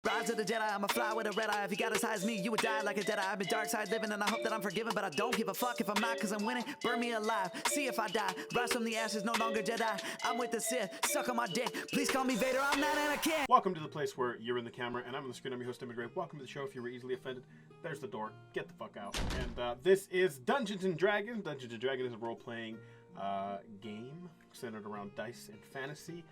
Rise of the Jedi, I'm a fly with a red eye. If you got as high as me, you would die like a dead eye. I've been dark side living and I hope that I'm forgiven, but I don't give a fuck if I'm not, cause I'm winning. Burn me alive, see if I die. Rise from the ashes, no longer Jedi. I'm with the Sith, suck on my dick. Please call me Vader, I'm not Anakin. Welcome to the place where you're in the camera and I'm on the screen. I'm your host, Immigrant. Welcome to the show. If you were easily offended, there's the door. Get the fuck out. And this is Dungeons and Dragons. Dungeons and Dragons is a role-playing game centered around dice and fantasy.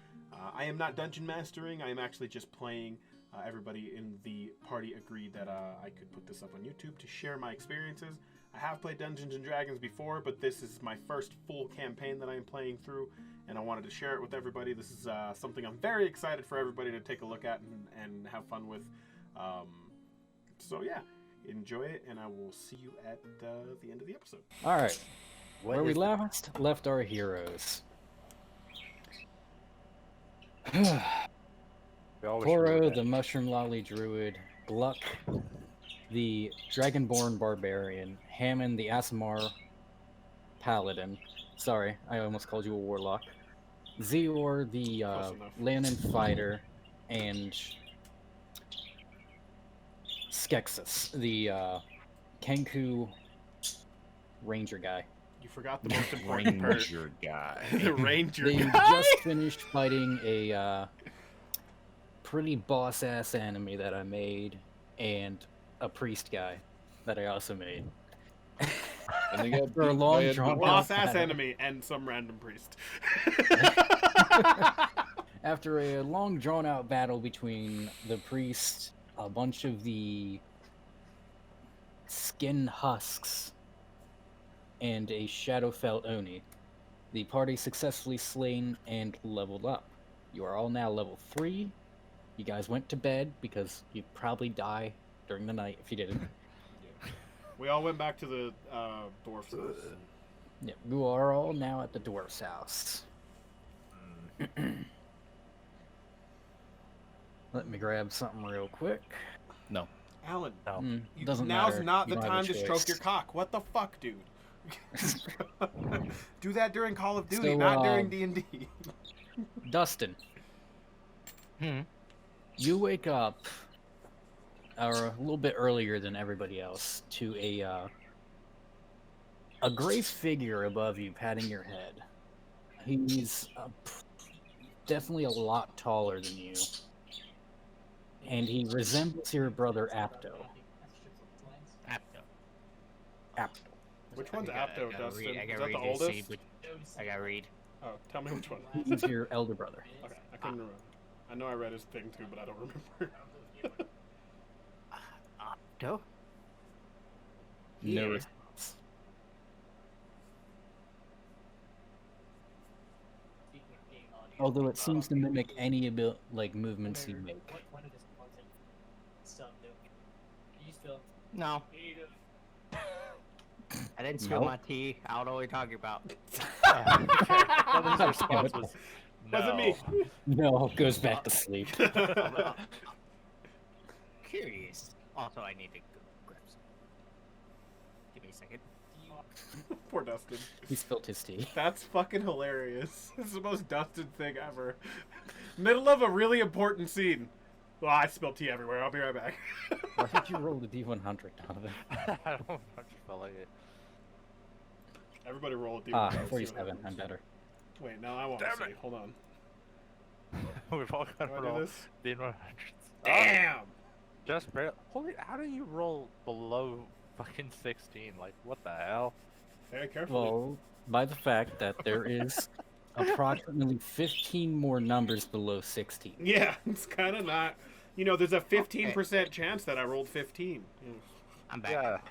I am not dungeon mastering. I am actually just playing. Everybody in the party agreed that I could put this up on YouTube to share my experiences. I have played Dungeons and Dragons before, but this is my first full campaign that I am playing through, and I wanted to share it with everybody. This is something I'm very excited for everybody to take a look at and have fun with. So yeah, enjoy it, and I will see you at the end of the episode. All right, where we left our heroes. Toro, the Mushroom Lolly Druid, Gluck, the Dragonborn Barbarian, Hammond, the Aasimar Paladin. Sorry, I almost called you a Warlock. Zeor, the Lannan Fighter, and Skeksis, the Kenku Ranger guy. You forgot the most important part. Ranger guy. The Ranger they guy. just finished fighting a pretty boss-ass enemy that I made, and a priest guy that I also made. And they got For a long drawn boss-ass enemy and some random priest. After a long drawn-out battle between the priest, a bunch of the skin husks, and a Shadowfell Oni, the party successfully slain and leveled up. You are all now level 3. You guys went to bed because you'd probably die during the night if you didn't. We all went back to the dwarf's house. Yeah, you are all now at the dwarf's house. Let me grab something real quick. No. Alan, No, you, doesn't now's matter. not You the don't have time a to stroke choice. your cock. What the fuck, dude? Do that during Call of Duty, So, not during D&D. Dustin. You wake up, or a little bit earlier than everybody else, to a gray figure above you, patting your head. He's definitely a lot taller than you, and he resembles your brother Apto. Apto. Which one's Apto, Dustin? I Is got that read the oldest? I got read. Oh, tell me which one. He's your elder brother. Okay, I couldn't remember. I know I read his thing too, but I don't remember. No? No. Although it seems to mimic any movements you make. No. I didn't spill Nope. my tea. I don't know what you're talking about. Someone's response was, no. Wasn't me. No, goes back to sleep. Curious. Also, I need to grab some. Give me a second. Poor Dustin. He spilled his tea. That's fucking hilarious. This is the most Dustin thing ever. Middle of a really important scene. Well, I spilled tea everywhere. I'll be right back. Why did you roll the D100, Donovan? I don't feel like it. Everybody roll a D100. Ah, See what 47. happens. I'm better. Wait, no, I want to Damn see. it. Hold on. We've all got Do to I do roll this? the 100s. Damn! Just barely. Holy, how do you roll below fucking 16? Like, what the hell? Very carefully. Well, by the fact that there is approximately 15 more numbers below 16. Yeah, it's kind of not. You know, there's a 15% chance that I rolled 15. I'm back.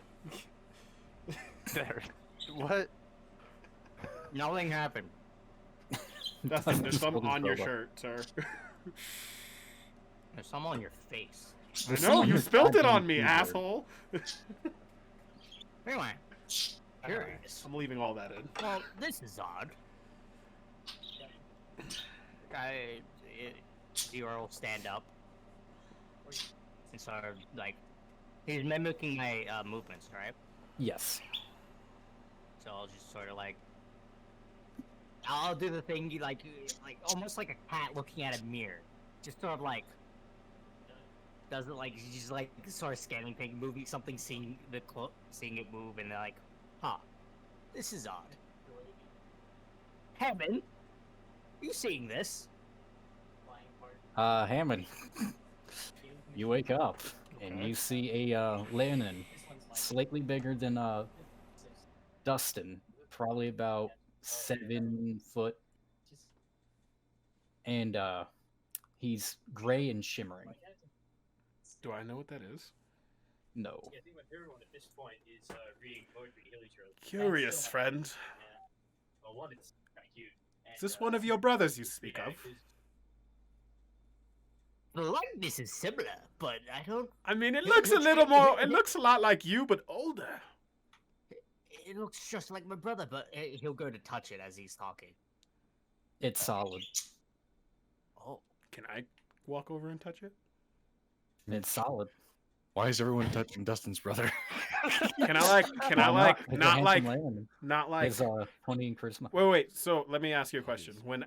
Yeah. There. What? Nothing happened. Dustin, there's some Hold his on your boba. shirt, sir. There's some on your face. I know, you spilled it on me, Keyboard. asshole. Anyway. Curious. I'm leaving all that in. Well, this is odd. Zero will stand up. And sort of, like, he's mimicking my movements, right? Yes. So I'll just sort of, like, I'll do the thing, like almost like a cat looking at a mirror. Just sort of, like, doesn't like he's just like sort of scanning thing, moving something, seeing it move, and they're like, huh, this is odd. Hammond, you seeing this? Hammond, you wake up and you see a Lennon, slightly bigger than Dustin, probably about 7 foot, and he's gray and shimmering. Do I know what that is? No. Yeah, I think my favorite one at this point is reading poetry heliotrope. Curious, friend. Well, one, it's kind of cute. Is this one of your brothers you speak of? The likeness is similar, but I don't. I mean, it looks a little more. It looks a lot like you, but older. It looks just like my brother, but he'll go to touch it as he's talking. It's solid. Oh. Can I walk over and touch it? It's solid. Why is everyone touching Dustin's brother? Can I like? Can I like? It's a Not handsome like. Lennon. Not like. His 20 in charisma. Wait. So let me ask you a question. When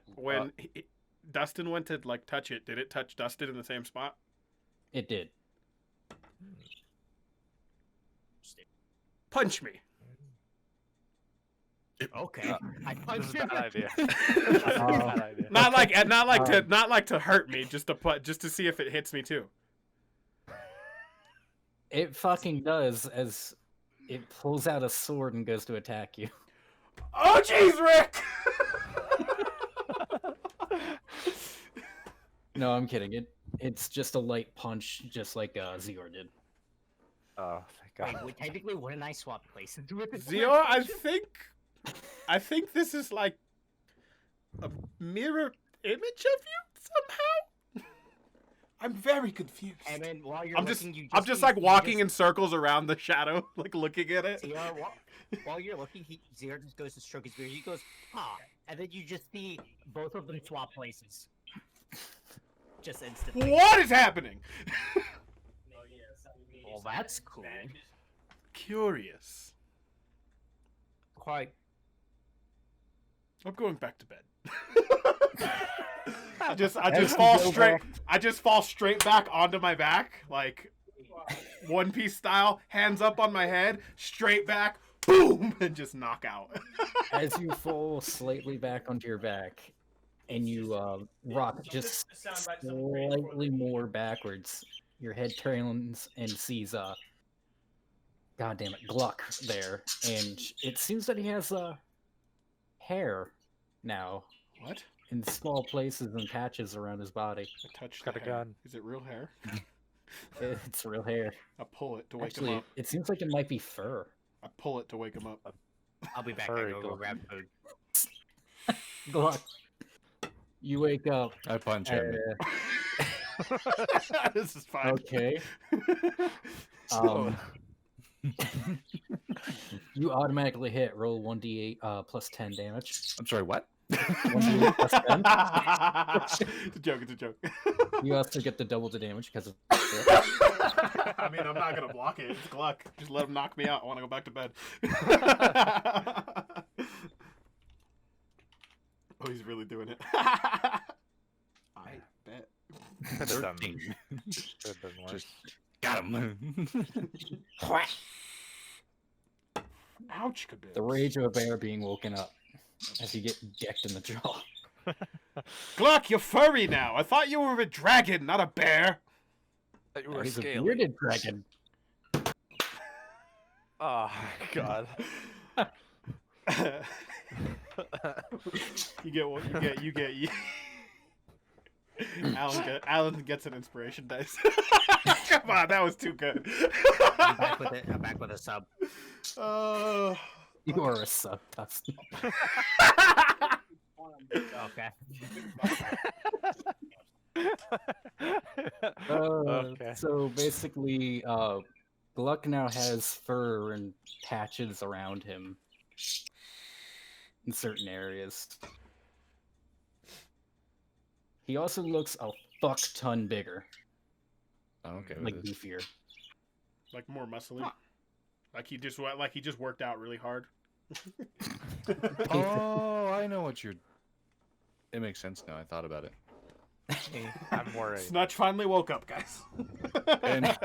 Dustin went to like touch it, did it touch Dustin in the same spot? It did. Punch me. Okay. I This punched is a him. bad idea. This is a bad idea. Not like to hurt me, just to see if it hits me too. It fucking does as it pulls out a sword and goes to attack you. Oh jeez, Rick! No, I'm kidding. It's just a light punch, just like Zior did. Oh, thank Wait, God. well, technically, wouldn't I swap places with it? Zior, I think this is like a mirror image of you somehow. I'm very confused. And then while you're I'm just looking, I'm just like walking in circles around the shadow, like looking at it. While you're looking, Zior just goes to stroke his beard. He goes, "Ah," and then you just see both of them swap places. Just instantly. What is happening? Well, that's cool. Curious. Quite. I'm going back to bed. I just fall straight back onto my back, like One Piece style, hands up on my head, straight back, boom, and just knock out. As you fall slightly back onto your back, and you rock just slightly more backwards, your head turns and sees God damn it, Gluck there, and it seems that he has hair now. What? In small places and patches around his body. I touched Got the a hair. gun. Is it real hair? It's real hair. I pull it to wake Actually, him up. it seems like it might be fur. I pull it to wake him up. I'll be back. Furry I go Gluck. grab food. Gluck. You wake up. I punch him. This is fine. Okay. You automatically hit. Roll 1d8 plus 10 damage. I'm sorry, what? 1d8 plus 10. It's a joke. It's a joke. You also get the double the damage because of. I mean, I'm not gonna block it. It's Gluck. Just let him knock me out. I want to go back to bed. Oh, he's really doing it. I bet. Could have done, 13. could have done worse. Just got him. Ouch, kabib. The rage of a bear being woken up as you get decked in the jaw. Gluck, you're furry now. I thought you were a dragon, not a bear. You were He's a scaly. bearded dragon. Oh my God. You get what you get. Alan gets an inspiration dice. Come on, that was too good. I'm back with it. I'm back with a sub. Oh. You are a sub. Dustin. Okay. Okay. So basically, Gluck now has fur and patches around him in certain areas. He also looks a fuck ton bigger, I'm okay like with this. beefier. Like more muscly. Like he just worked out really hard. Oh, I know what you're... It makes sense now. I thought about it. I'm worried. Snutch finally woke up, guys. And-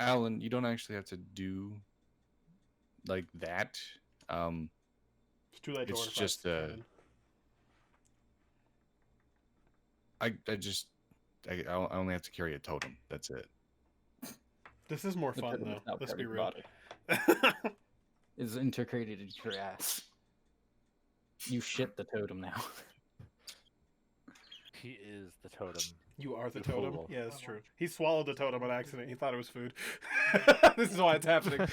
Alan, you don't actually have to do like that. It's too late to It's order just, fries. I only have to carry a totem. That's it. This is more The fun, totem though. is now Let's part be of your real. body. Is integrated into your ass. You shit the totem now. He is the totem. You are the You totem? fool. Yeah, that's true. He swallowed the totem on accident. He thought it was food. This is why it's happening.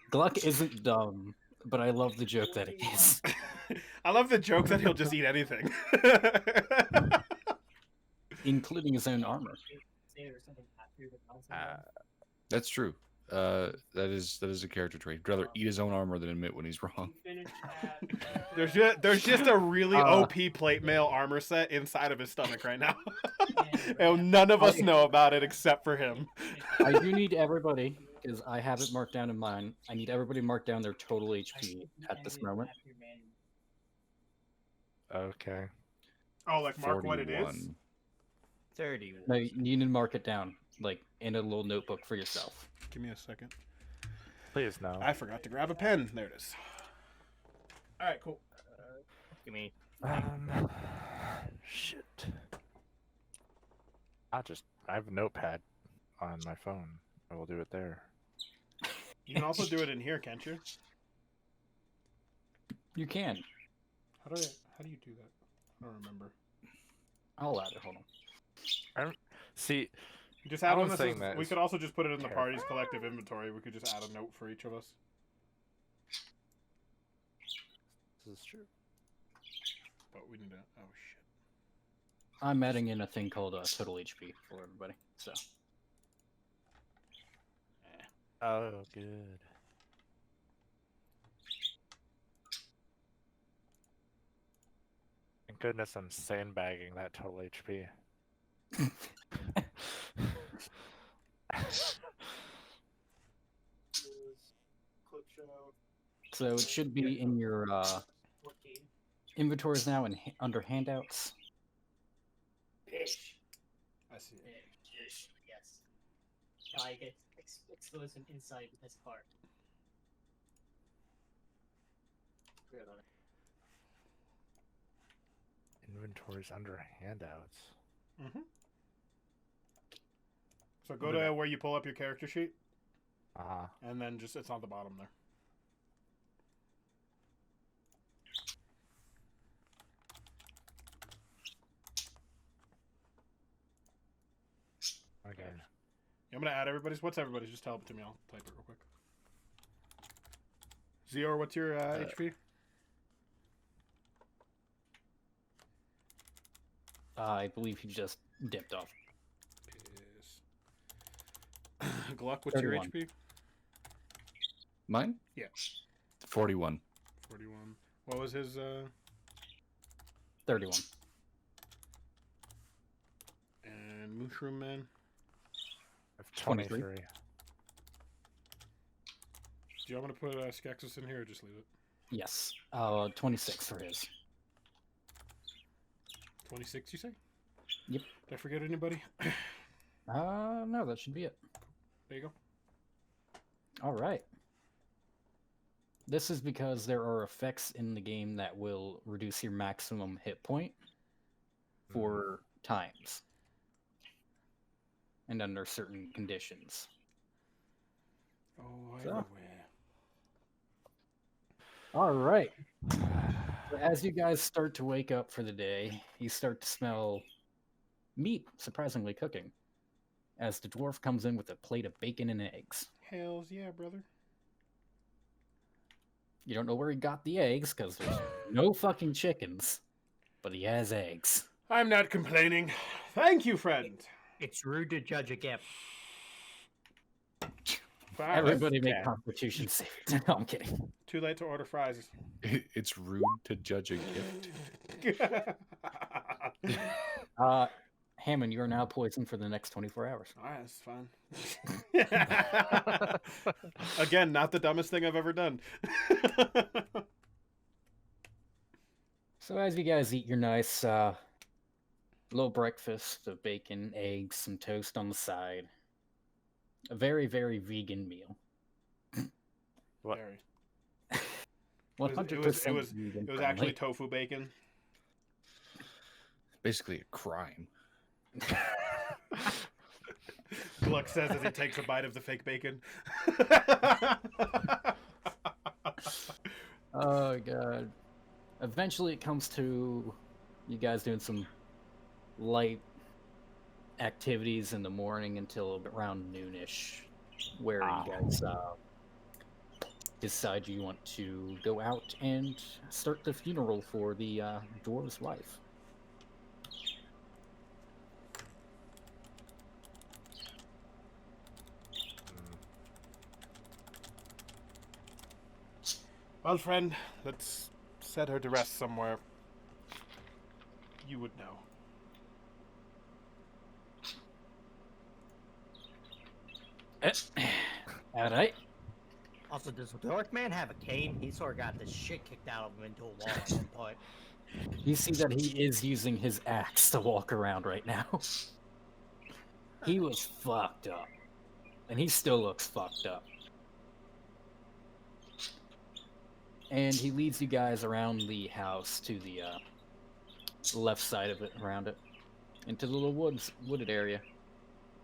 Gluck isn't dumb, but I love the joke that it is. I love the joke that he'll just eat anything. Including his own armor. That's true. That is a character trait. He'd rather eat his own armor than admit when he's wrong. There's just a really OP plate mail armor set inside of his stomach right now. And none of us know about it except for him. I do need everybody, because I have it marked down in mine. I need everybody to mark down their total HP at this moment. Okay. Oh, like mark what it is? 41. 30. No, you need to mark it down, like in a little notebook for yourself. Give me a second. Please no. I forgot to grab a pen. There it is. All right, cool. Give me. Shit. I have a notepad on my phone. I will do it there. You can also do it in here, can't you? You can. How do you do that? I don't remember. I'll add it. Hold on. See, You just add I one was that saying says, that we is could also just put it in the terrifying. party's collective inventory. We could just add a note for each of us. this is true. But we need to. Oh shit. I'm adding in a thing called total HP for everybody. So Oh, good. Thank goodness I'm sandbagging that total HP. so it should be in your inventories now and under handouts. I see it. Yes. I get exclusive insight with this part. Inventories under handouts. Mm-hmm. So go to where you pull up your character sheet, and then just it's on the bottom there. Okay. I'm gonna add everybody's. What's everybody's? Just tell it to me. I'll type it real quick. Zior, what's your HP? I believe he just dipped off. Gluck, what's your 31. HP? Mine? Yeah. 41. 41. What was his? 31. And Mushroom Man. I have 23. 23. Do you want me to put Skexus in here or just leave it? Yes. 26 for his. 26, you say? Yep. Did I forget anybody? No, that should be it. There you go. All right. This is because there are effects in the game that will reduce your maximum hit point for times and under certain conditions. Oh, So. everywhere. All right. As you guys start to wake up for the day, you start to smell meat surprisingly cooking as the dwarf comes in with a plate of bacon and eggs. Hells yeah, brother. You don't know where he got the eggs because there's no fucking chickens, but he has eggs. I'm not complaining. Thank you, friend. It's rude to judge a gift. Fries. Everybody make yeah. Constitution savings. No, I'm kidding. Too late to order fries. It's rude to judge a gift. Hammond, you are now poisoned for the next 24 hours. Alright, that's fine. Again, not the dumbest thing I've ever done. So as you guys eat your nice little breakfast of bacon, eggs, some toast on the side, a very, very vegan meal. What? Very. 100% vegan It was friendly. actually tofu bacon. Basically a crime. Gluck says as he takes a bite of the fake bacon. Oh god. Eventually it comes to you guys doing some light activities in the morning until around noonish, where you guys decide you want to go out and start the funeral for the dwarf's wife. Well, friend, let's set her to rest somewhere. You would know. Alright. Also, does the Dark Man have a cane? He sort of got the shit kicked out of him into a wall at one point. You see that he is using his axe to walk around right now. He was fucked up. And he still looks fucked up. And he leads you guys around the house to the left side of it, around it, into the little wooded area.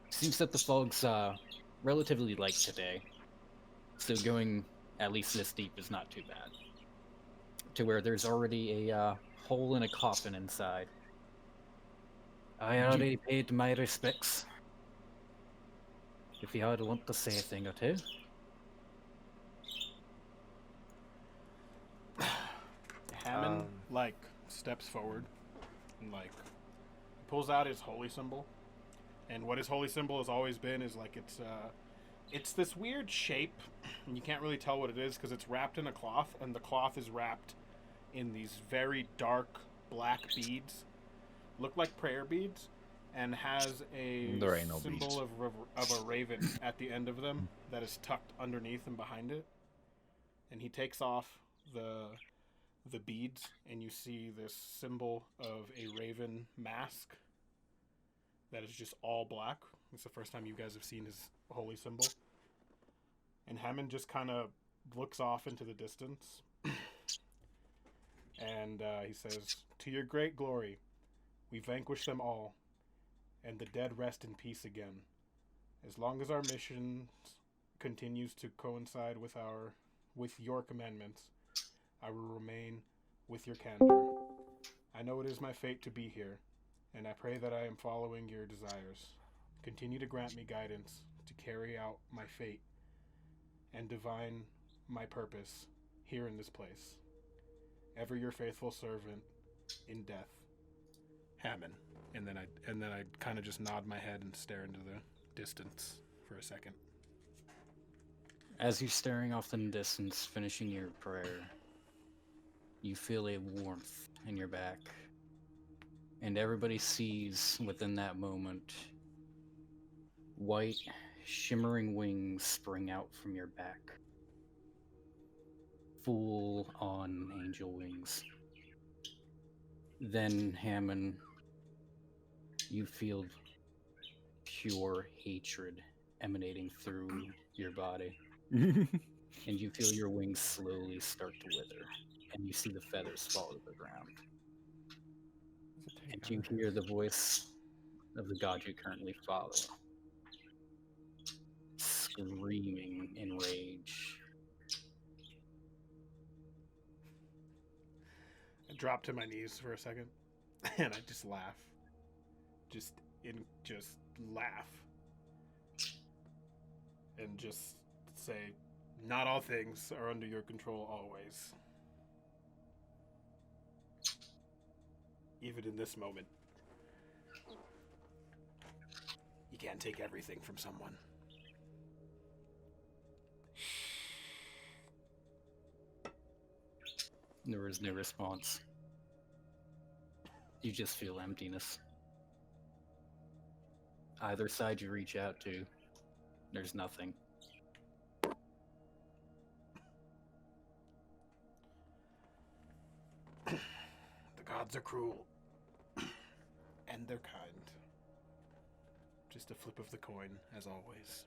Seems that the fog's relatively light today, so going at least this deep is not too bad. To where there's already a hole in a coffin inside. I already paid my respects. If you had want to say a thing or two. Hammond, steps forward and, pulls out his holy symbol. And what his holy symbol has always been is, it's this weird shape, and you can't really tell what it is because it's wrapped in a cloth, and the cloth is wrapped in these very dark black beads. Look like prayer beads, and has a There ain't no symbol of a raven at the end of them that is tucked underneath and behind it. And he takes off the beads, and you see this symbol of a raven mask that is just all black. It's the first time you guys have seen his holy symbol. And Hammond just kind of looks off into the distance. And he says, "To your great glory, we vanquish them all, and the dead rest in peace again. As long as our mission continues to coincide with your commandments, I will remain with your candor. I know it is my fate to be here, and I pray that I am following your desires. Continue to grant me guidance to carry out my fate and divine my purpose here in this place. Ever your faithful servant in death, Hammond." And then I kind of just nod my head and stare into the distance for a second. As you're staring off in the distance, finishing your prayer, you feel a warmth in your back. And everybody sees within that moment white, shimmering wings spring out from your back. Full-on angel wings. Then, Hammond, you feel pure hatred emanating through your body. And you feel your wings slowly start to wither. And you see the feathers fall to the ground. And you hear the voice of the god you currently follow, screaming in rage. I drop to my knees for a second, and I just laugh. Just laugh. And just say, "Not all things are under your control always. Even in this moment, you can't take everything from someone." There is no response. You just feel emptiness. Either side you reach out to, there's nothing. The gods are cruel. And they're kind. Just a flip of the coin, as always.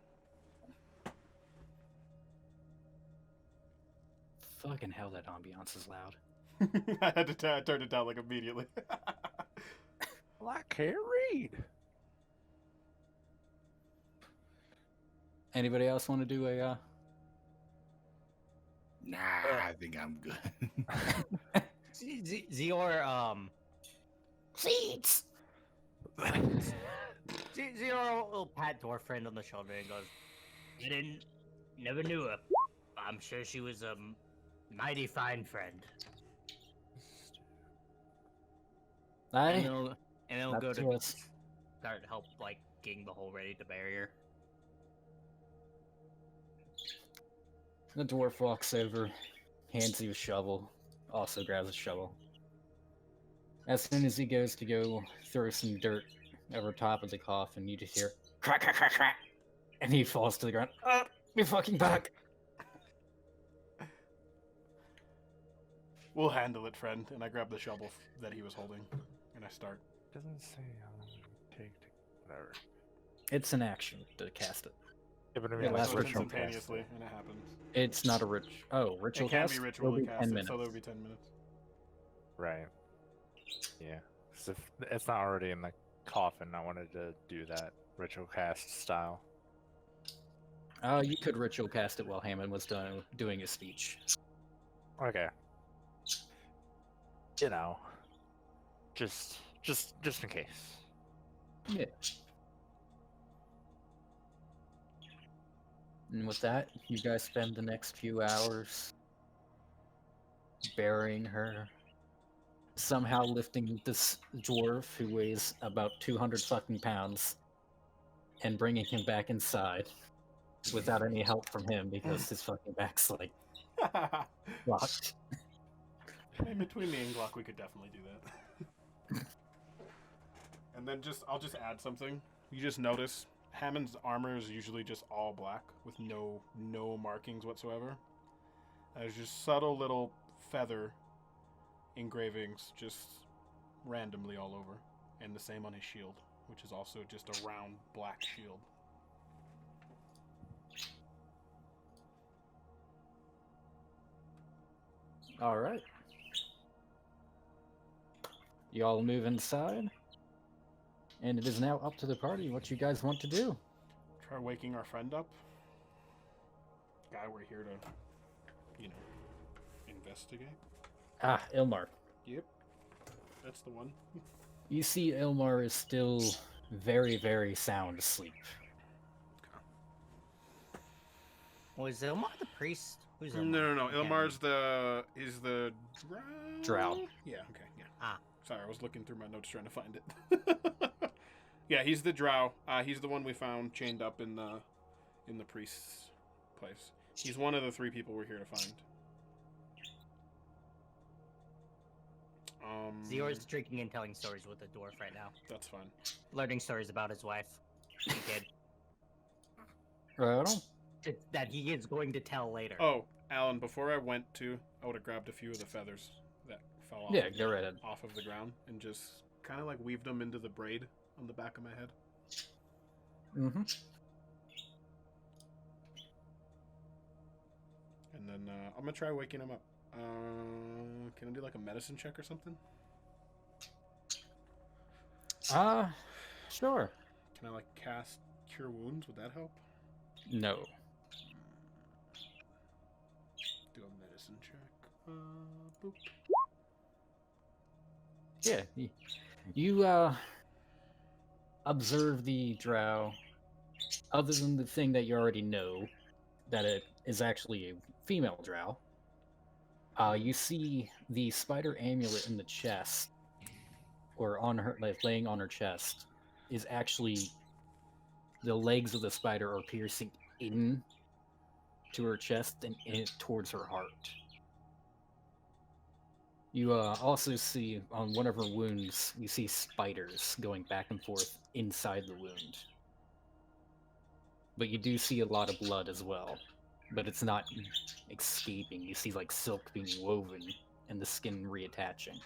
Fucking hell, that ambiance is loud. I had to turn it down like immediately. Well, I can't read. Anybody else want to do a Nah, I think I'm good. Zior, seeds! Zior will pat Dwarf friend on the shoulder and goes, never knew her. I'm sure she was a mighty fine friend. And then we'll go That's to us. start help, like, getting the hole ready to bury her. The dwarf walks over, hands you a shovel, also grabs a shovel. As soon as he goes to go throw some dirt over top of the coffin, you just hear crack, crack, crack, crack, and he falls to the ground. Be fucking back! We'll handle it, friend. And I grab the shovel that he was holding, and I start. Doesn't say how long it would take to whatever. It's an action to cast it. Yeah, but I Yeah, mean, last So like it's ritual instantaneously, and it happens. It's not a ritual It can cast? be It'll ritually be 10 casted, minutes. so there would be 10 minutes. Right. Yeah. 'Cause if it's not already in the coffin, I wanted to do that ritual cast style. You could ritual cast it while Hammond was doing his speech. Okay. You know, just in case. Yeah. And with that, you guys spend the next few hours burying her, somehow lifting this dwarf who weighs about 200 fucking pounds and bringing him back inside without any help from him because his fucking back's like locked. In between me and Glock, we could definitely do that. And then I'll just add something. You just notice Hammond's armor is usually just all black with no markings whatsoever. There's just subtle little feather engravings just randomly all over, and the same on his shield, which is also just a round black shield. All right. You all move inside, and it is now up to the party what you guys want to do. Try waking our friend up. Guy we're here to, investigate. Ah, Ilmar. Yep. That's the one. You see Ilmar is still very, very sound asleep. Was Ilmar the priest? Who's No, Ilmar? Okay. Ilmar's is the Drow. Yeah, okay, yeah. Ah. Sorry, I was looking through my notes trying to find it. Yeah, he's the drow. He's the one we found chained up in the priest's place. He's one of the 3 people we're here to find. Zior's drinking and telling stories with the dwarf right now. That's fine. Learning stories about his wife. The kid. Right on. That he is going to tell later. Oh, Alan, before I went to, I would have grabbed a few of the feathers that fell off, Yeah, go right ahead. off of the ground and just kind of like weaved them into the braid on the back of my head. Mm-hmm. And then I'm going to try waking him up. Can I do like a medicine check or something? Sure. Can I like cast Cure Wounds? Would that help? No. Do a medicine check. Boop. Yeah. You observe the drow. Other than the thing that you already know, that it is actually a female drow. You see the spider amulet in the chest, or on her, like laying on her chest, is actually the legs of the spider are piercing in to her chest and in towards her heart. You also see on one of her wounds, you see spiders going back and forth inside the wound. But you do see a lot of blood as well. But it's not escaping. You see like silk being woven and the skin reattaching.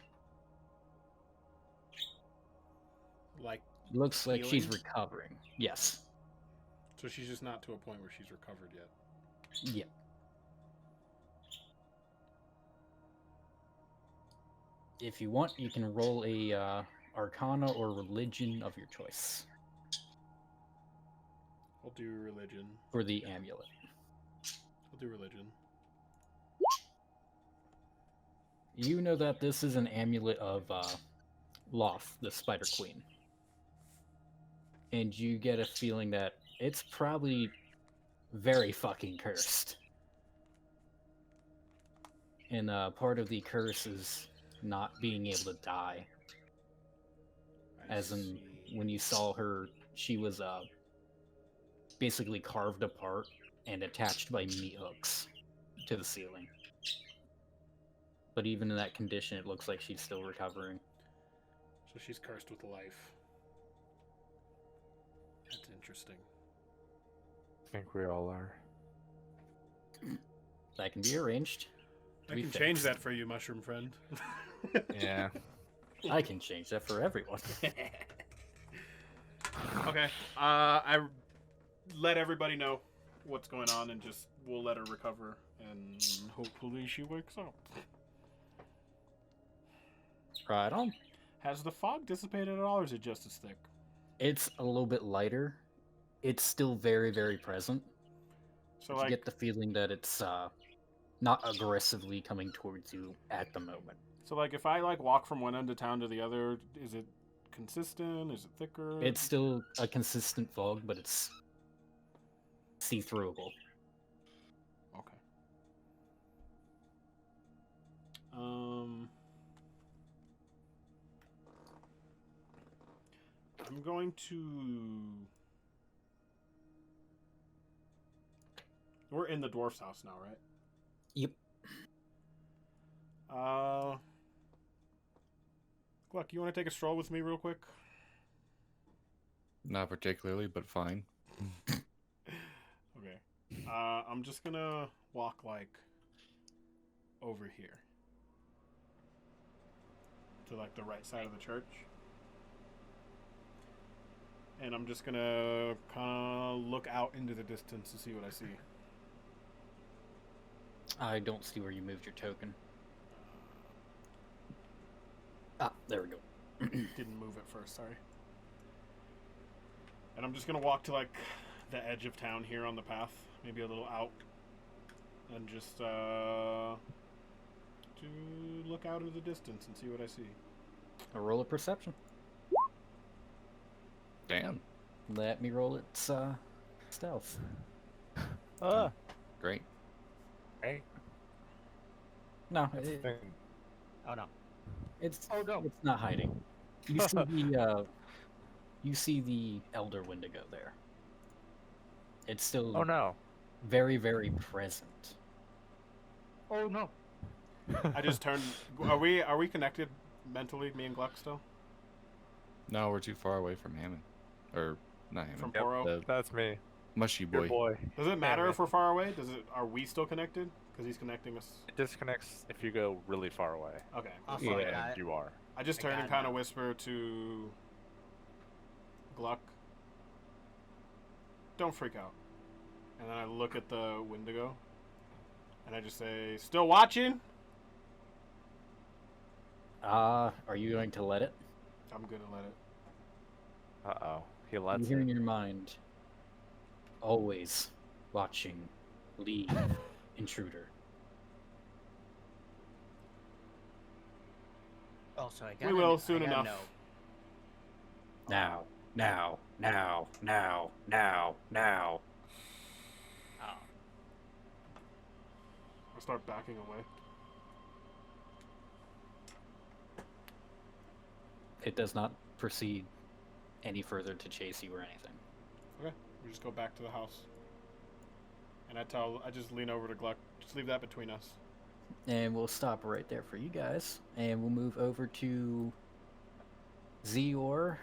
Like, Looks like she's healing? recovering. Yes. so she's just not to a point where she's recovered yet. Yeah. If you want, you can roll a Arcana or Religion of your choice I'll do religion. for the amulet. I'll do religion. You know that this is an amulet of Loth, the Spider Queen. And you get a feeling that it's probably very fucking cursed. And part of the curse is not being able to die. I As in, see. when you saw her, she was basically carved apart and attached by meat hooks to the ceiling. But even in that condition, it looks like she's still recovering. So she's cursed with life. That's interesting. I think we all are. That can be arranged. to I be can change fixed. that for you, mushroom friend. Yeah. I can change that for everyone. Okay. I let everybody know what's going on, and just we'll let her recover, and hopefully she wakes up. Right on. Has the fog dissipated at all, or is it just as thick? It's a little bit lighter. It's still very, very present. So You like, get the feeling that it's not aggressively coming towards you at the moment. if I like walk from one end of town to the other, is it consistent? Is it thicker? It's still a consistent fog, but it's see-throughable. Okay. I'm going to. We're in the dwarf's house now, right? Yep. Gluck, you want to take a stroll with me real quick? Not particularly, but fine. Okay. I'm just gonna walk like over here to like the right side of the church. And I'm just gonna kind of look out into the distance to see what I see. I don't see where you moved your token. Ah, there we go. Didn't move it first, sorry. And I'm just gonna walk to like the edge of town here on the path, maybe a little out, and just to look out into the distance and see what I see. A roll of perception. Damn. Let me roll its stealth. Great. Hey. No, Oh no. it's Oh no. it's not hiding. You see the elder Wendigo there. It's still Oh no. very, very present. Oh no. I just turned. Are we connected mentally, me and Gluck still? No, we're too far away from Hammond. Or, not Hammond. From Poro? The That's me. mushy Your boy. boy. Does it matter man. if we're far away? Are we still connected? Because he's connecting us. It disconnects if you go really far away. Okay. Awesome. fine. And got it. you are. I just I turn got and it kind of now. whisper to Gluck. Don't freak out. And then I look at the Wendigo. And I just say, still watching? Are you going to let it? I'm gonna let it. Uh-oh. He You lets hear in it. your mind, always watching, leave, intruder. Also, I We gotta will know- soon I gotta enough. know. Now, now, now, now, now, now. Oh. I start backing away. It does not proceed any further to chase you or anything. Okay. We just go back to the house. And I just lean over to Gluck. Just leave that between us. And we'll stop right there for you guys. And we'll move over to Zior,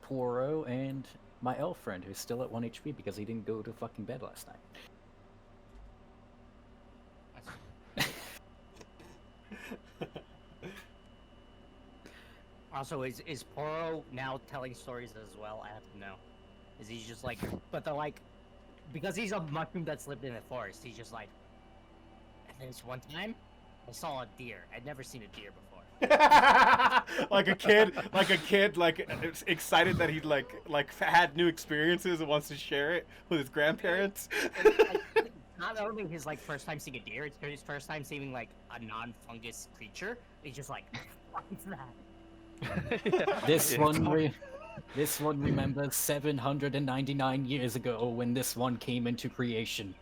Poro, and my elf friend who's still at 1 HP because he didn't go to fucking bed last night. Also, is Poro now telling stories as well? I have to know. Is he just like, but they're like, because he's a mushroom that's lived in the forest, he's just like, and there's one time, I saw a deer. I'd never seen a deer before. like a kid, excited that he like had new experiences and wants to share it with his grandparents. Like, not only his like first time seeing a deer, it's his first time seeing like a non-fungus creature. He's just like, what is that? This one remembers 799 years ago when this one came into creation.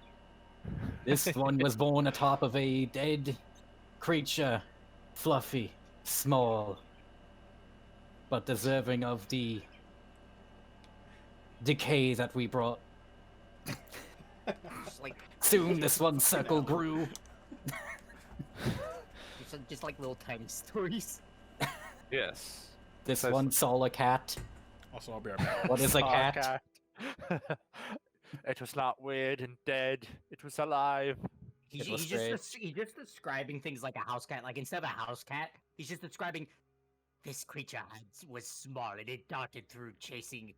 This one was born atop of a dead creature, fluffy, small, but deserving of the decay that we brought. Just like, Soon this one circle grew. just like little tiny stories. Yes. This Says- one saw a cat. Also, I'll be right back. What is a Saw cat? It was not weird and dead. It was alive. It was straight. He's just describing things like a house cat. Like instead of a house cat, he's just describing this creature was small and it darted through chasing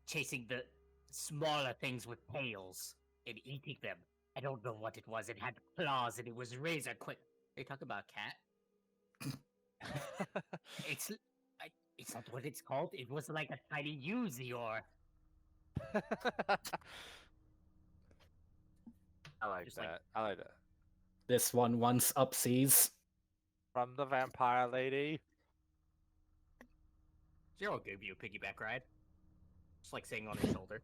the smaller things with tails and eating them. I don't know what it was. It had claws and it was razor quick. Are you talking about a cat? It's not what it's called. It was like a tiny Uzi or I like Just like- that. I like that. This one once upseas. From the vampire lady. Zero gave you a piggyback ride. Just like sitting on his shoulder.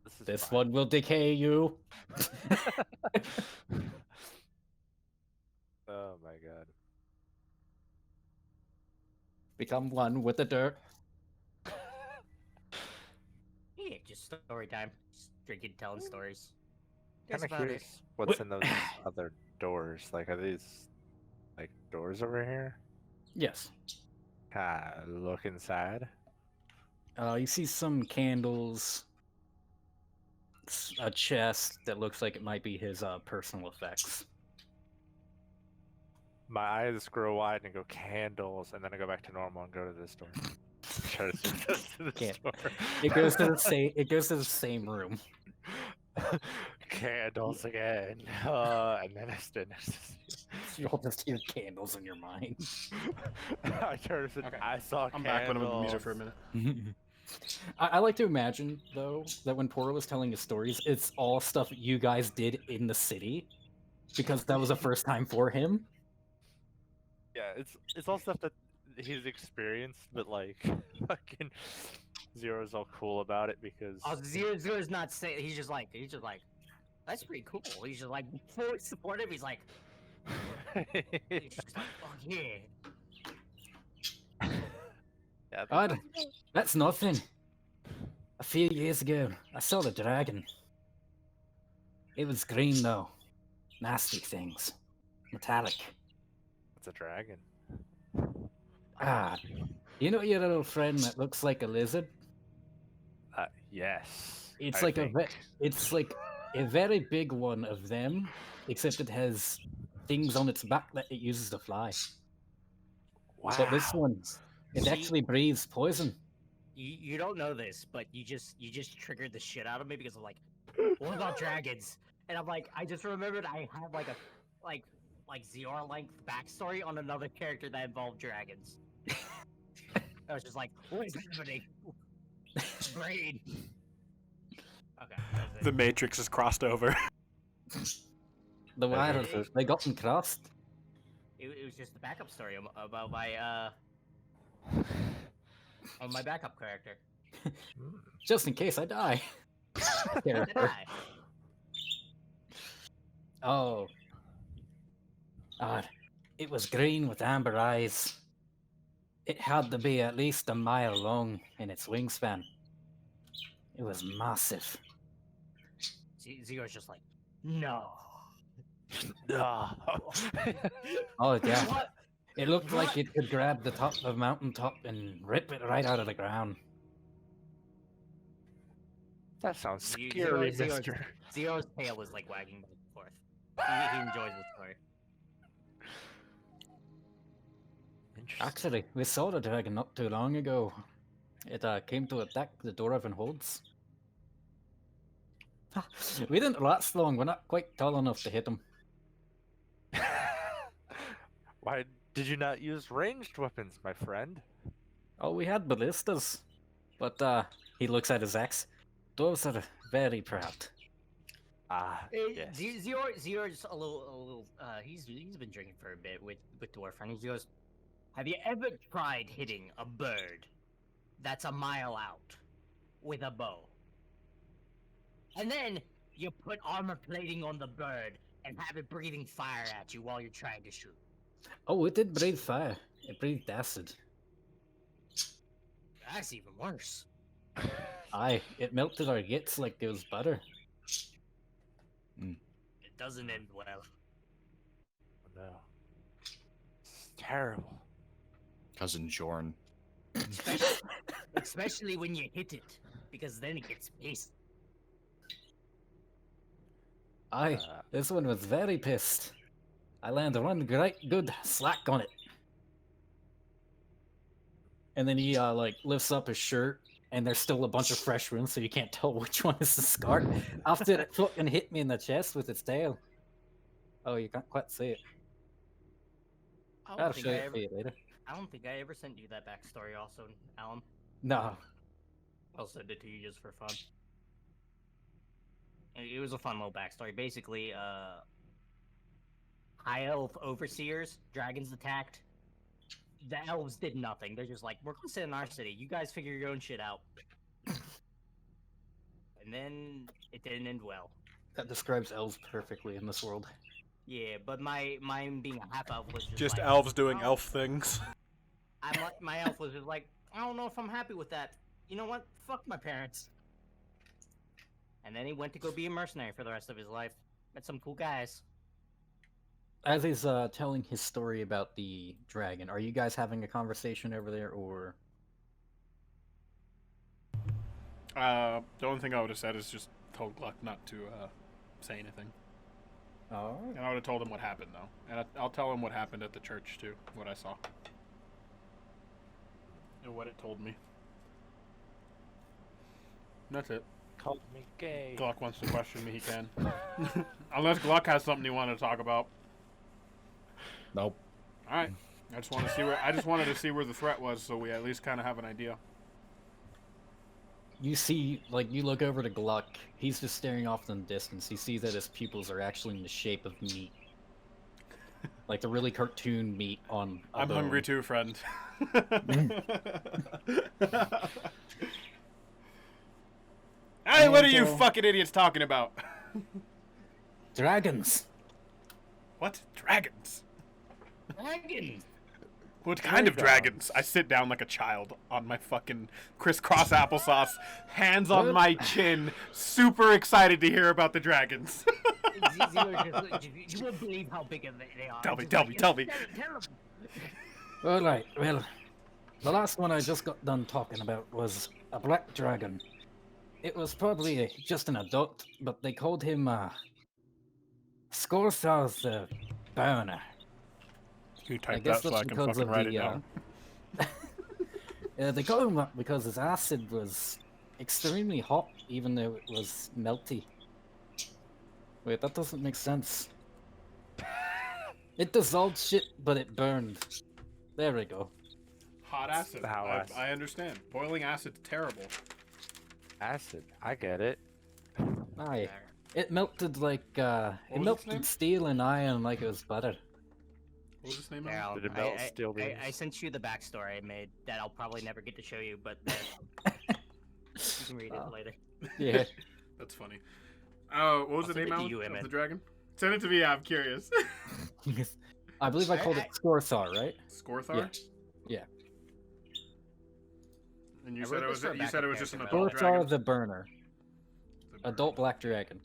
This is This fine. one will decay you. Oh my god. Become one with the dirt. Yeah, just story time. Just drinking, telling stories. Kind That's of about it. curious what's in those other doors. Like, are these like doors over here? Yes. Can I look inside? You see some candles. A chest that looks like it might be his personal effects. My eyes grow wide and go candles, and then I go back to normal and go to this door. Try to see if that's to this Can't. door. It goes to the same. It goes to the same room. Candles again. And then I stood next to You'll just hear candles in your mind. I turned and Okay. I saw I'm candles. back, but I'm with the music for a minute. I like to imagine though that when Poro was telling his stories, it's all stuff you guys did in the city, because that was the first time for him. Yeah, it's all stuff that he's experienced, but like fucking Zero's all cool about it because Oh, Zero's not saying. He's just like, that's pretty cool. He's just like, fully supportive. He's like, he's just like, oh yeah. yeah, God, that's nothing. A few years ago, I saw the dragon. It was green though. Nasty things. Metallic. it's a dragon. Ah, you know your little friend that looks like a lizard? Yes. It's I like think. it's like a very big one of them, except it has things on its back that it uses to fly. Wow. But this one, it See- actually breathes poison. You don't know this, but you just triggered the shit out of me because I'm like, what about dragons? And I'm like, I just remembered I had like a like Zior length backstory on another character that involved dragons. I was just like, what is happening? Brain. Okay. That's it. The Matrix is crossed over. The wires, they got them crossed. It was just a backup story about my on my backup character. Just in case I die. Character. Hi. Oh. It was green with amber eyes. It had to be at least a mile long in its wingspan. It was massive. Zior's just like, no. No. Oh yeah. What? It looked like it could grab the top of a mountaintop and rip it right out of the ground. That sounds Zero- scary, Zero's- mister. Zero's tail is like wagging back and forth. He enjoys the story. Interesting. Actually, we saw the dragon not too long ago. It came to attack the Dwarven holds. We didn't last long. We're not quite tall enough to hit him. Why did you not use ranged weapons, my friend? Oh, we had ballistas. But he looks at his axe. Dwarves are very proud. Ah, yes. Zero's a little. He's been drinking for a bit with dwarf friends. He goes, "Have you ever tried hitting a bird that's a mile out with a bow, and then you put armor plating on the bird and have it breathing fire at you while you're trying to shoot?" Oh, it did breathe fire. It breathed acid. That's even worse. Aye, it melted our yits like it was butter. It doesn't end well. No. It's terrible. Cousin Jorn. Especially when you hit it, because then it gets pissed. Aye, this one was very pissed. I landed one great good slack on it. And then he like lifts up his shirt, and there's still a bunch of fresh wounds, so you can't tell which one is the scar. After it fucking hit me in the chest with its tail. Oh, you can't quite see it. I'll show it to you later. I don't think I ever sent you that backstory. Also, Alan, No, I'll send it to you just for fun. It was a fun little backstory. Basically, high elf overseers, dragons attacked. The elves did nothing. They're just like, we're gonna sit in our city. You guys figure your own shit out. And then it didn't end well. that describes elves perfectly in this world. Yeah, but mine being a half elf was Just like, elves doing oh, elf things. my elf was just like, I don't know if I'm happy with that. You know what? Fuck my parents. And then he went to go be a mercenary for the rest of his life. Met some cool guys. As he's telling his story about the dragon, are you guys having a conversation over there, or? The only thing I would have said is just told Gluck not to say anything. Oh. And I would have told him what happened, though. And I'll tell him what happened at the church, too. What I saw. And what it told me. And that's it. Called me gay. Gluck wants to question me, he can. Unless Gluck has something he wanted to talk about. Nope. Alright. I just wanted to see where the threat was, so we at least kind of have an idea. You see, like, you look over to Gluck. He's just staring off in the distance. You see that his pupils are actually in the shape of meat. Like the really cartoon meat on a I'm bone. hungry too, friend. Hey, what are you fucking idiots talking about? Dragons! What? Dragons? Dragons! What kind of dragons? I sit down like a child on my fucking crisscross applesauce, hands on my chin, super excited to hear about the dragons. You won't believe how big they are. Tell me. Terrible. Alright, well, the last one I just got done talking about was a black dragon. It was probably just an adult, but they called him, Scorsar's Burner. Can you I type guess that so that's I can because fucking of write it the, down? they call him that because his acid was extremely hot, even though it was melty. Wait, that doesn't make sense. It dissolved shit, but it burned. There we go. Hot acid. How acid. I understand. Boiling acid's terrible. Acid. I get it. Aye. It melted like, it was its name? melted steel and iron like it was butter. What was his name? Yeah, Did it melt steel beams? I sent you the backstory I made that I'll probably never get to show you, but you can read it later. Yeah. That's funny. Oh, what was I'll the name send it to Alan, you, of Emmett. the dragon? Send it to me, I'm curious. I believe I called it Scorsar, right? Scorthar? Yeah. And you I said wrote it this was for a you said it was backup just an character, adult Scorsar dragon. the Burner. The bird. Adult black dragon.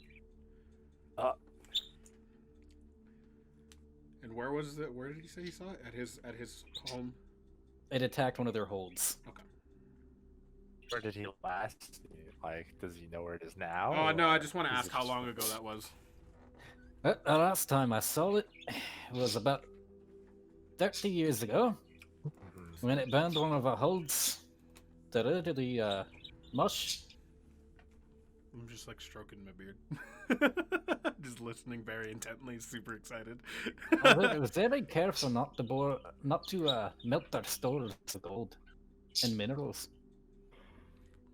And where was it? Where did he say he saw it? At his home. It attacked one of their holds. Where did he last? Like, does he know where it is now? Oh no, I or just want to is ask it how just- long ago that was. The last time I saw it was about 30 years ago. when it burned one of our holds, the mush. I'm just like stroking my beard. Just listening very intently, super excited. I was very careful not to melt their stores of gold and minerals.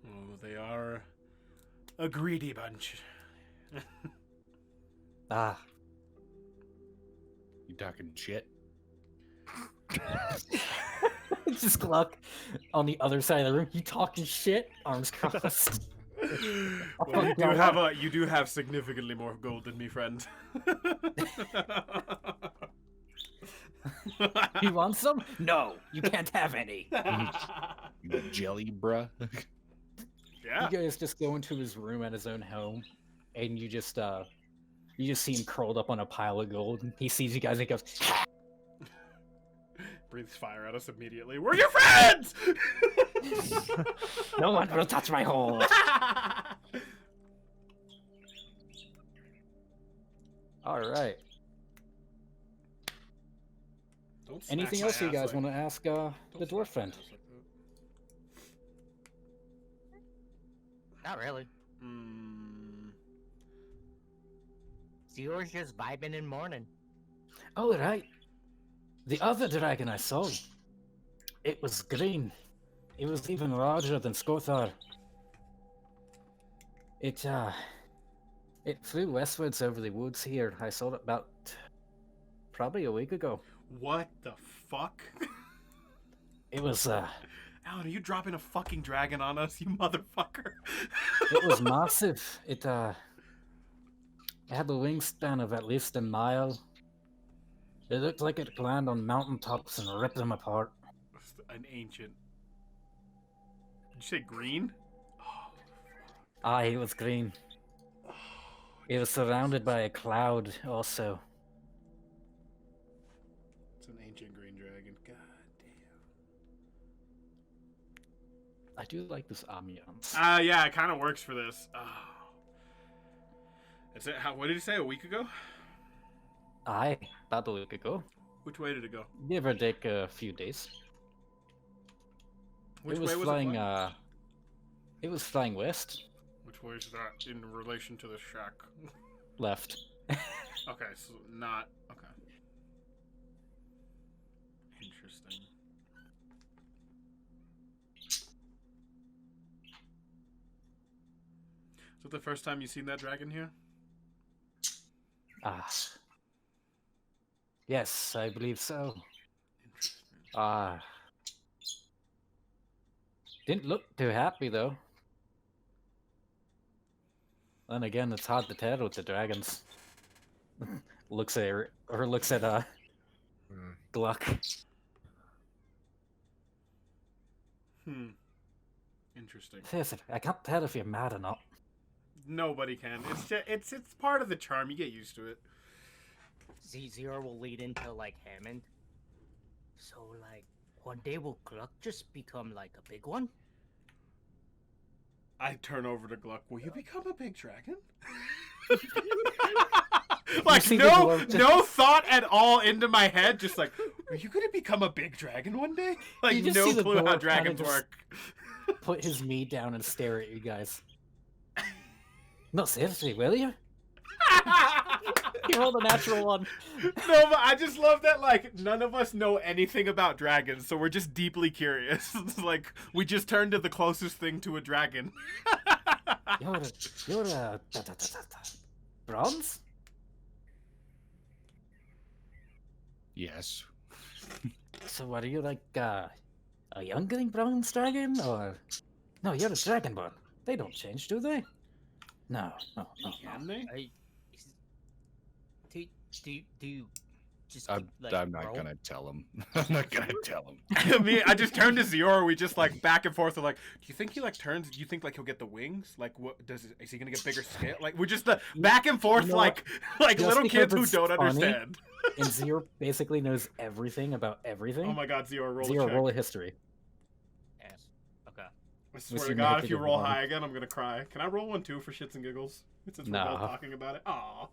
Oh, they are a greedy bunch. Ah, You talking shit? just Gluck on the other side of the room. You talking shit? Arms crossed. Well, you do have significantly more gold than me, friend. You want some? No, you can't have any. You jelly, bruh. Yeah. You guys just go into his room at his own home, and you just see him curled up on a pile of gold. And he sees you guys and he goes, Breathes fire at us immediately. We're your friends! "No one will touch my hole." All right. Don't smack Anything my else you ass guys like- want to ask the don't dwarf smack my friend? ass like that. Not really. Zero's just vibing and mourning. Oh, right. The other dragon I saw, it was green. It was even larger than Skothar. It flew westwards over the woods here. I saw it about probably a week ago. What the fuck? It was Alan, are you dropping a fucking dragon on us, you motherfucker? it was massive. It had a wingspan of at least a mile. It looked like it could land on mountaintops and rip them apart. An ancient. Did you say green? Ah, it was green. It was surrounded by a cloud also. It's an ancient green dragon. God damn. I do like this ambiance. Yeah, it kind of works for this. Is it, what did you say, a week ago? Aye, about a week ago. Which way did it go? Give or take a few days. Which it was way flying. was it It was flying west, Which way is that in relation to the shack? left. Okay, so not... Okay. Interesting. Is it the first time you've seen that dragon here? Ah. Yes, I believe so. Interesting. Ah. Didn't look too happy though. Then again, it's hard to tell with the dragons. looks at Gluck. Interesting. Seriously, I can't tell if you're mad or not. Nobody can. It's just, it's part of the charm. You get used to it. Zero will lead into like Hammond. So like one day will Gluck just become like a big one? I turn over to Gluck. Will you become a big dragon? Like see the no dwarf just- no thought at all into my head. Just like, are you gonna become a big dragon one day? Like You just no see the clue how dwarf kinda dragons just- work. Put his meat down and stare at you guys. No, seriously, will you? You rolled a natural one. No, but I just love that, like, none of us know anything about dragons, so we're just deeply curious. It's like, we just turned to the closest thing to a dragon. You're a bronze? Yes. So what are you, like, a youngling bronze dragon, or... No, you're a dragonborn. They don't change, do they? No. Can they? Do you just I'm like, not roll? gonna tell him. I'm not gonna tell him. I just turned to Zior. We just like back and forth. We're like, do you think he like turns? Do you think like he'll get the wings? Like, what is he gonna get bigger scale? Like, we're just the back and forth, You know like Just little because kids who it's don't funny. understand. And Zero basically knows everything about everything. Oh my God, Zior, roll a Zero, check. roll a history. Yes. Okay. I swear What's to your God, if you negative roll one? high again, I'm gonna cry. Can I roll one too for shits and giggles? Since we're both No. talking about it. Aw.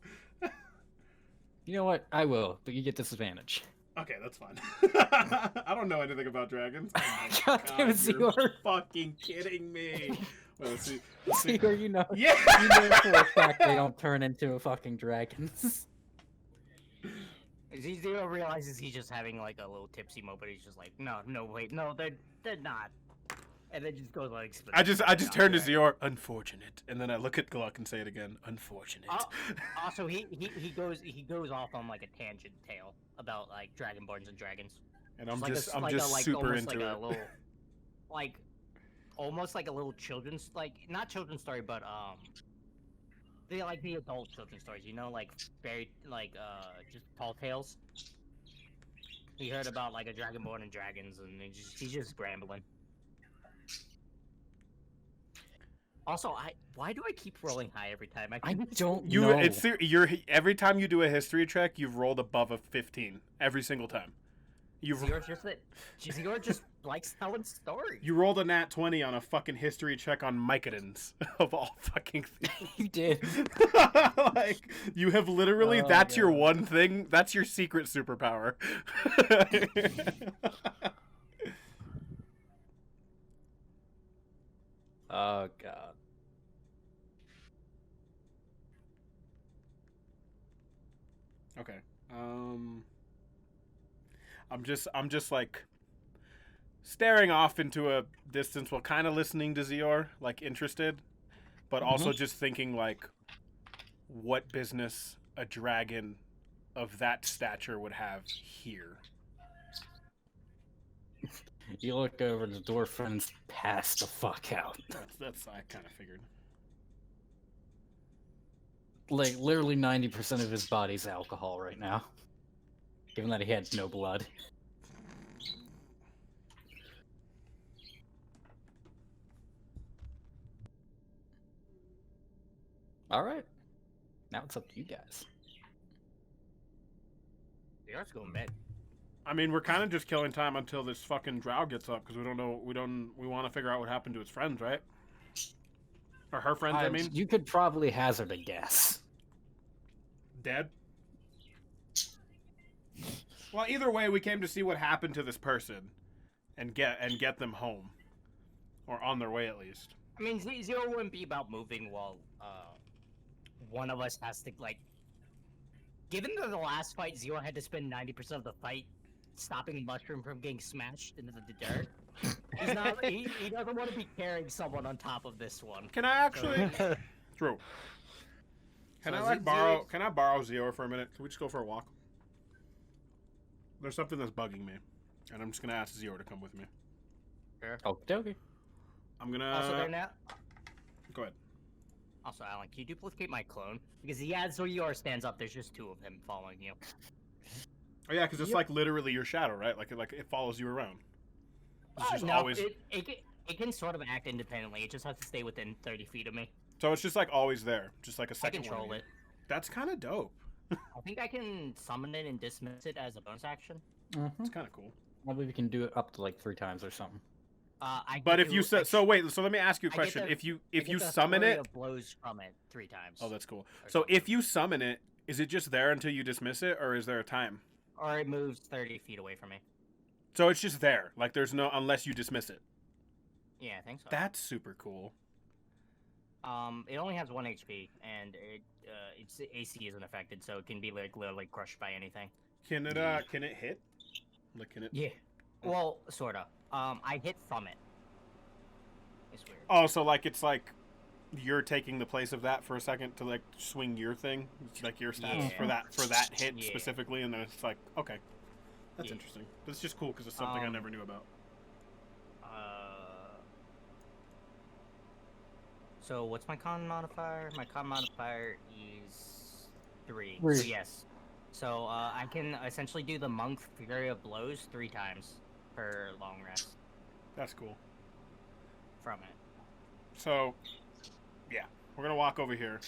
You know what? I will, but you get disadvantage. Okay, that's fine. I don't know anything about dragons. Oh my God damn it, you're Zior. fucking kidding me. Well, let's see. Let's see. Zior, you know Yeah. for a fact they don't turn into fucking dragons. Zero realizes he's just having like a little tipsy moment, but he's just like, no, wait, no, they're not. And then just goes like. I just turned to Zior, unfortunate, and then I look at Gluck and say it again, unfortunate. Also, he goes off on like a tangent tale about like dragonborns and dragons. And I'm It's just like super almost into like it. a little, like almost like a little children's, like not children's story, but they like the adult children's stories, you know, like very like just tall tales. He heard about like a dragonborn and dragons, and he's just rambling. Also, why do I keep rolling high every time? I don't You, know. you're every time you do a history check, you've rolled above a 15 every single time. Zero just likes telling stories. You rolled a nat 20 on a fucking history check on Mycodons, of all fucking things. You did. Like, you have literally, Oh, that's your God. one thing, that's your secret superpower. Oh god. Okay. I'm just like staring off into a distance while kind of listening to Zior, like interested, but also just thinking like, what business a dragon of that stature would have here. You look over the door, friends, pass the fuck out. That's I kind of figured. Like, literally 90% of his body's alcohol right now. Given that he had no blood. Alright. Now it's up to you guys. Zero's going bed. I mean, we're kind of just killing time until this fucking drow gets up because we don't know. We want to figure out what happened to his friends, right? Or her friends, I mean. You could probably hazard a guess. Dead? Well, either way, we came to see what happened to this person and get them home. Or on their way, at least. I mean, Zero wouldn't be about moving while one of us has to, like... Given that the last fight, Zero had to spend 90% of the fight stopping Mushroom from getting smashed into the dirt. He's not, he doesn't want to be carrying someone on top of this one. Can I actually... Drew. Can I borrow Zero for a minute? Can we just go for a walk? There's something that's bugging me. And I'm just going to ask Zero to come with me. Sure. Okie dokie. I'm going to... Also, there now... Go ahead. Also, Alan, can you duplicate my clone? Because as Zoyor stands up, there's just two of him following you. Oh yeah, because it's like literally your shadow, right? Like it follows you around. It's just No, always... it can sort of act independently. It just has to stay within 30 feet of me. So it's just like always there, just like a I second one. control it. That's kind of dope. I think I can summon it and dismiss it as a bonus action. It's kind of cool. I believe you can do it up to like 3 times or something. But if you so wait, so let me ask you a question. If you summon flurry it, of blows from it 3 times. oh, that's cool. or So something. if you summon it, is it just there until you dismiss it, or is there a time? Or it moves 30 feet away from me. So it's just there, like there's no unless you dismiss it. Yeah, I think so. That's super cool. It only has 1 HP, and its AC isn't affected, so it can be like literally crushed by anything. Can it hit? Like can it? Yeah. Well, sorta. I hit from it. It's weird. Oh, so like it's like you're taking the place of that for a second to like swing your thing, it's like your stats Yeah. for that hit Yeah. specifically, and then it's like okay, that's Yeah. interesting. But it's just cool because it's something I never knew about. So what's my con modifier? My con modifier is 3. Three. So yes. So I can essentially do the Monk Fury of Blows 3 times per long rest That's cool. from it. So, yeah, we're gonna walk over here.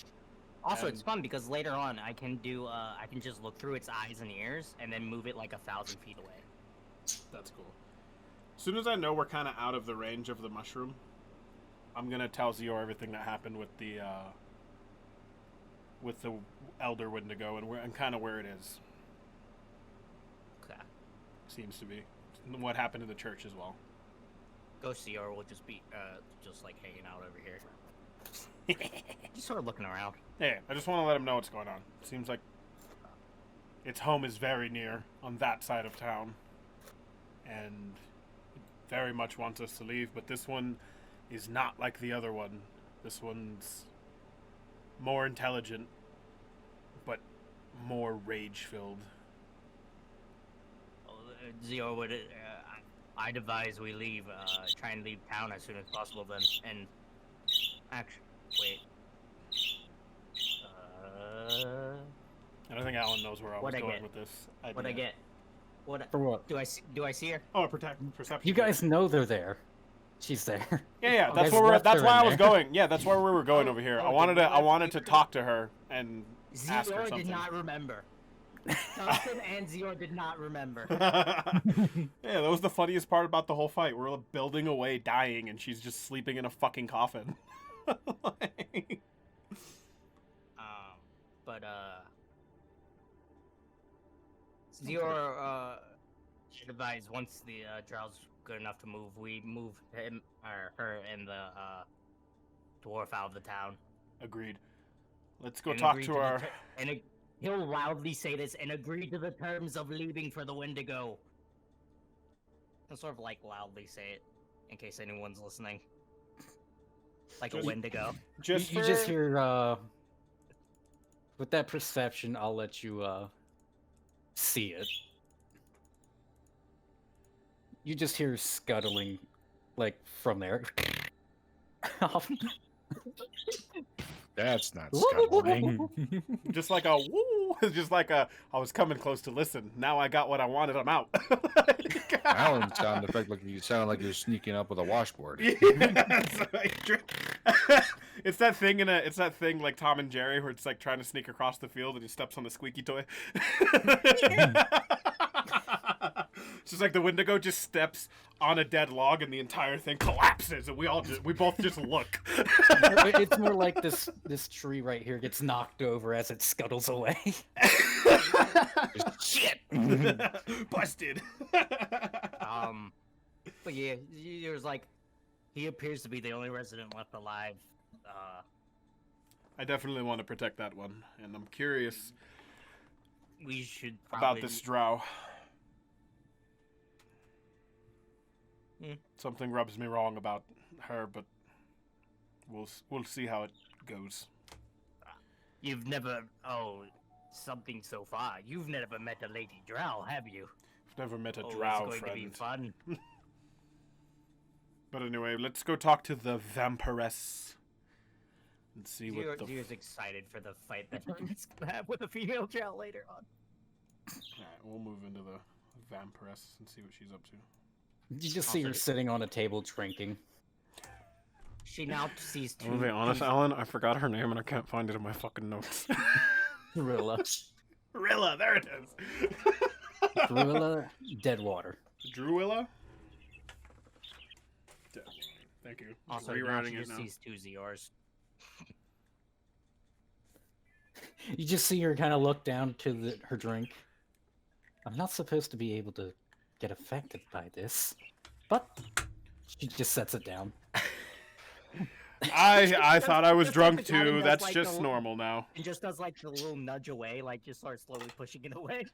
Also, And- it's fun because later on I can do I can just look through its eyes and ears and then move it like 1,000 feet away. That's cool. As soon as I know we're kind of out of the range of the mushroom, I'm gonna tell Zior everything that happened with the Elder Wendigo and kind of where it is. Okay. seems to be. What happened to the church as well. Ghost Zero will just be just like hanging out over here. Just sort of looking around. Yeah, I just want to let him know what's going on. Seems like its home is very near on that side of town. And it very much wants us to leave, but this one is not like the other one. This one's more intelligent, but more rage-filled. Zero would. I'd advise we leave. Try and leave town as soon as possible. Then, and actually, wait. I don't think Alan knows where I was What'd I going get? with this idea. What I get? What For what? do I see? Do I see her? Oh, perception. You guys know they're there. She's there. Yeah, You that's guys where left that's her why in I was there. going. Yeah, that's where we were going over here. I wanted to talk to her and ask her Zero something. did not remember. Thompson and Zero did not remember. Yeah, that was the funniest part about the whole fight. We're building away, dying, and she's just sleeping in a fucking coffin. But Zero should advise once the drow's good enough to move, we move him or her and the dwarf out of the town. Agreed. Let's go And talk agree to the our. he'll loudly say this and agree to the terms of leaving for the Wendigo. He'll sort of like loudly say it in case anyone's listening. Like a Just- Wendigo. Just You just hear, with that perception, I'll let you, see it. You just hear scuttling, like, from there. That's not scuttling. just like a woo, just like a. I was coming close to listen. Now I got what I wanted. I'm out. Alan sound effect like you sound like you're sneaking up with a washboard. It's that thing it's that thing like Tom and Jerry where it's like trying to sneak across the field and he steps on the squeaky toy. It's just like the Wendigo just steps on a dead log and the entire thing collapses and we both just look. It's more like this tree right here gets knocked over as it scuttles away. Shit. Busted. But yeah, there's like, he appears to be the only resident left alive. I definitely want to protect that one, and I'm curious We should about probably... this drow. Hmm. Something rubs me wrong about her, but we'll see how it goes. You've never... Oh, something so far. You've never met a lady drow, have you? I've never met a Oh, drow it's going friend. to be fun. But anyway, let's go talk to the vampiress and see what the. Zero's excited for the fight that he's gonna have with a female drow later on. Alright, we'll move into the vampiress and see what she's up to. You just see her sitting on a table drinking. She now sees two... I'm gonna be honest, Alan, I forgot her name and I can't find it in my fucking notes. Rilla. Rilla, there it is. Rilla Deadwater. Druilla? Thank you. Also, now rewriting she it just now. sees two Zeors. You just see her kind of look down to her drink. I'm not supposed to be able to get affected by this, but she just sets it down. I thought I was Just drunk like the guy who too. does, That's like, just the- normal now. And just does like the little nudge away, like just starts slowly pushing it away.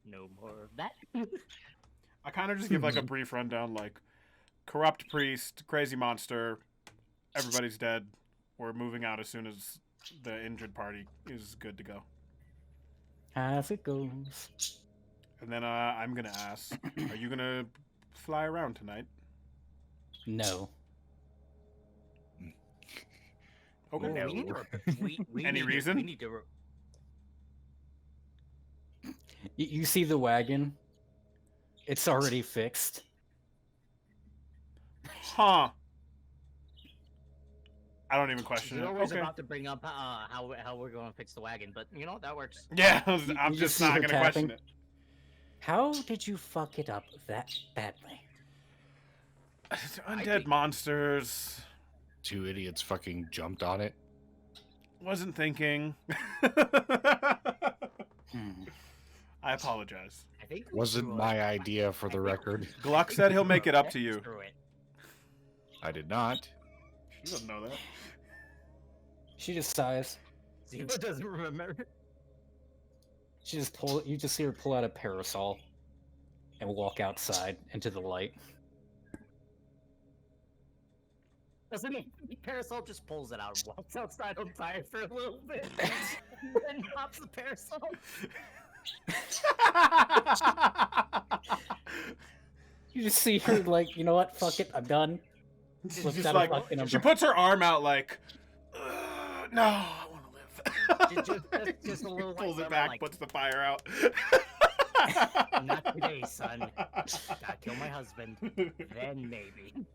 No more of that. I kind of just give like a brief rundown, like corrupt priest, crazy monster, everybody's dead. We're moving out as soon as the injured party is good to go. As it goes. And then I'm gonna ask, are you gonna fly around tonight? No. Okay. No, we need to we Any need reason? We need to... You see the wagon? It's already fixed. Huh. I don't even question it. Zero was Okay. about to bring up how we're going to fix the wagon, but you know, that works. Yeah, You I'm just just see not her gonna question tapping. it. How did you fuck it up that badly? Undead think- monsters. Two idiots fucking jumped on it. Wasn't thinking. Hmm. I apologize. I think we Wasn't threw my it. idea, for the record. Gluck said he'll make it up to you. Threw it. I did not. She doesn't know that. She just sighs. Zero doesn't remember. She just you just see her pull out a parasol and walk outside into the light. Doesn't it? Parasol just pulls it out and walks outside on fire for a little bit, and then pops the parasol. You just see her like, you know what? Fuck it, I'm done. She's Flips just out a like, fucking she umbrella. puts her arm out like, no, I want to live. Just a little Pulls like it back, like, puts the fire out. not today, son. Gotta kill my husband. Then maybe.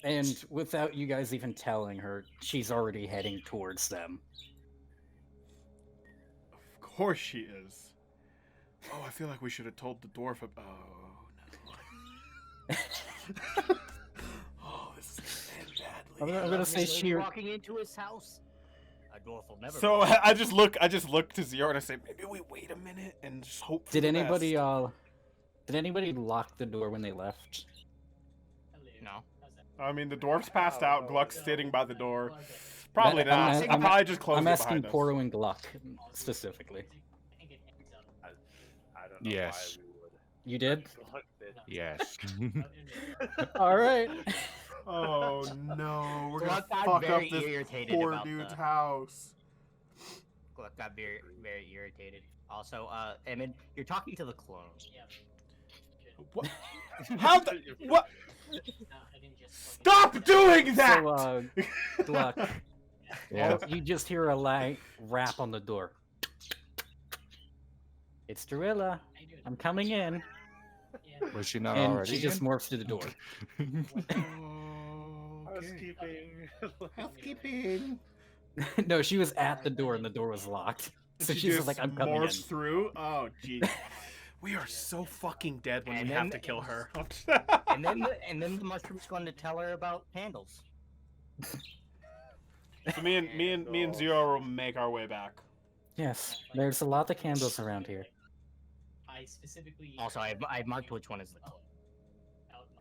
And without you guys even telling her, she's already heading towards them. Of course she is. Oh, I feel like we should have told the dwarf. Oh no. Oh, this is gonna end badly. I'm gonna say she. Walking into his house. A dwarf will never. So I just look to Zero and I say, maybe we wait a minute and just hope for Did the anybody best. did anybody lock the door when they left? No. I mean, the dwarf's passed out. Gluck's sitting by the door. Probably I'm not. asking- I'll probably just close I'm it asking behind us. Poro and Gluck specifically. I don't know Yes. why we would. You did? Look, it- Yes. All right. Oh no, we're gonna Gluck got fuck up very this irritated poor about dude's the- house. Gluck got very, very irritated. Also, Emmett, you're talking to the clone. What? How the what? Stop doing that! So, Gluck, Yeah. you just hear a light rap on the door. It's Drilla. I'm coming in. Was she not And already? she just in? morphs to the door. Housekeeping. Housekeeping. No, she was at the door and the door was locked. So She she's just just like, I'm coming in. morphs through. Oh, jeez. We are so fucking dead when And we then- have to kill her. And then the mushroom's going to tell her about candles. So me and Zero will make our way back. Yes, there's a lot of candles around here. I specifically. Also, I marked which one is the clone.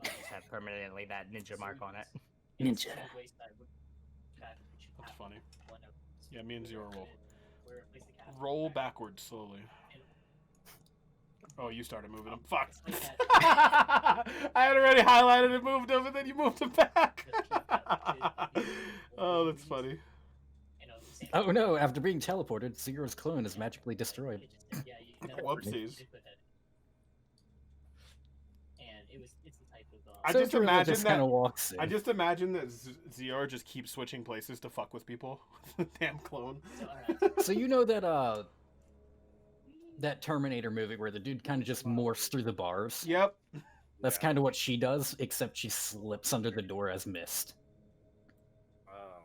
I just have permanently that ninja mark on it. Ninja. That's funny. Yeah, me and Zero will roll backwards slowly. Oh, you started moving them. Fuck. I had already highlighted and moved them, and then you moved them back. Oh, that's funny. Oh no, after being teleported, Zero's clone is magically destroyed. Whoopsies. I So just Drilla imagine just that. kind of walks in. I just imagine that Zero just keeps switching places to fuck with people. Damn clone. So you know that that Terminator movie where the dude kind of just morphs through the bars? Yep. That's kind of what she does, except she slips under the door as mist. Oh.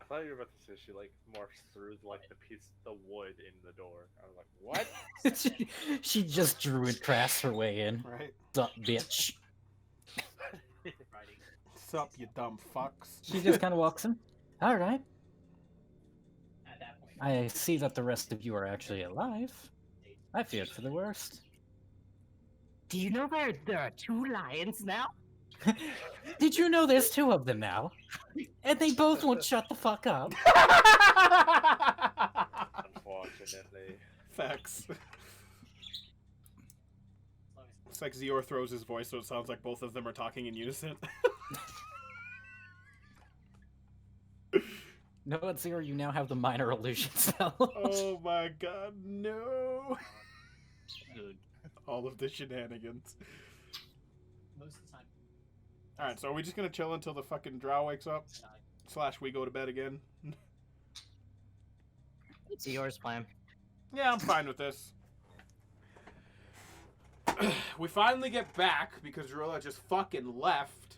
I thought you were about to say she like morphs through like the wood in the door. I was like, what? she just druid crafts her way in. Right. Sup, bitch. Sup, you dumb fucks. She just kind of walks in. All right. I see that the rest of you are actually alive. I feared for the worst. Do you know there are 2 lions now? Did you know there's 2 of them now? And they both won't shut the fuck up. Unfortunately. Facts. It's like Zero throws his voice so it sounds like both of them are talking in unison. No, at Zero, you now have the minor illusion spell. Oh my god, no! Good. All of the shenanigans. Most of the time. Alright, so are we just gonna chill until the fucking drow wakes up? / we go to bed again? It's yours, plan. Yeah, I'm fine with this. We finally get back because Rilla just fucking left.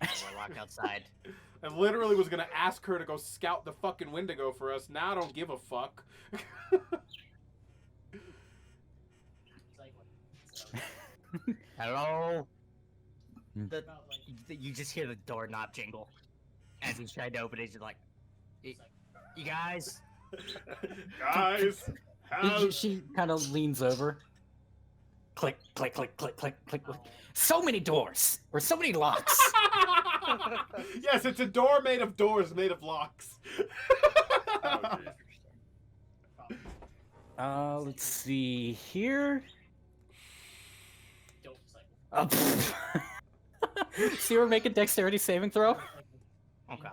We're locked outside. I literally was gonna ask her to go scout the fucking Wendigo for us. Now I don't give a fuck. Hello? You just hear the doorknob jingle. As he's trying to open it, he's like, you guys? Guys, She kind of leans over. Click, click, click, click, click, click, click. So many doors, or so many locks. Yes, it's a door made of doors made of locks. Let's see here. Zero, make a dexterity saving throw. Okay.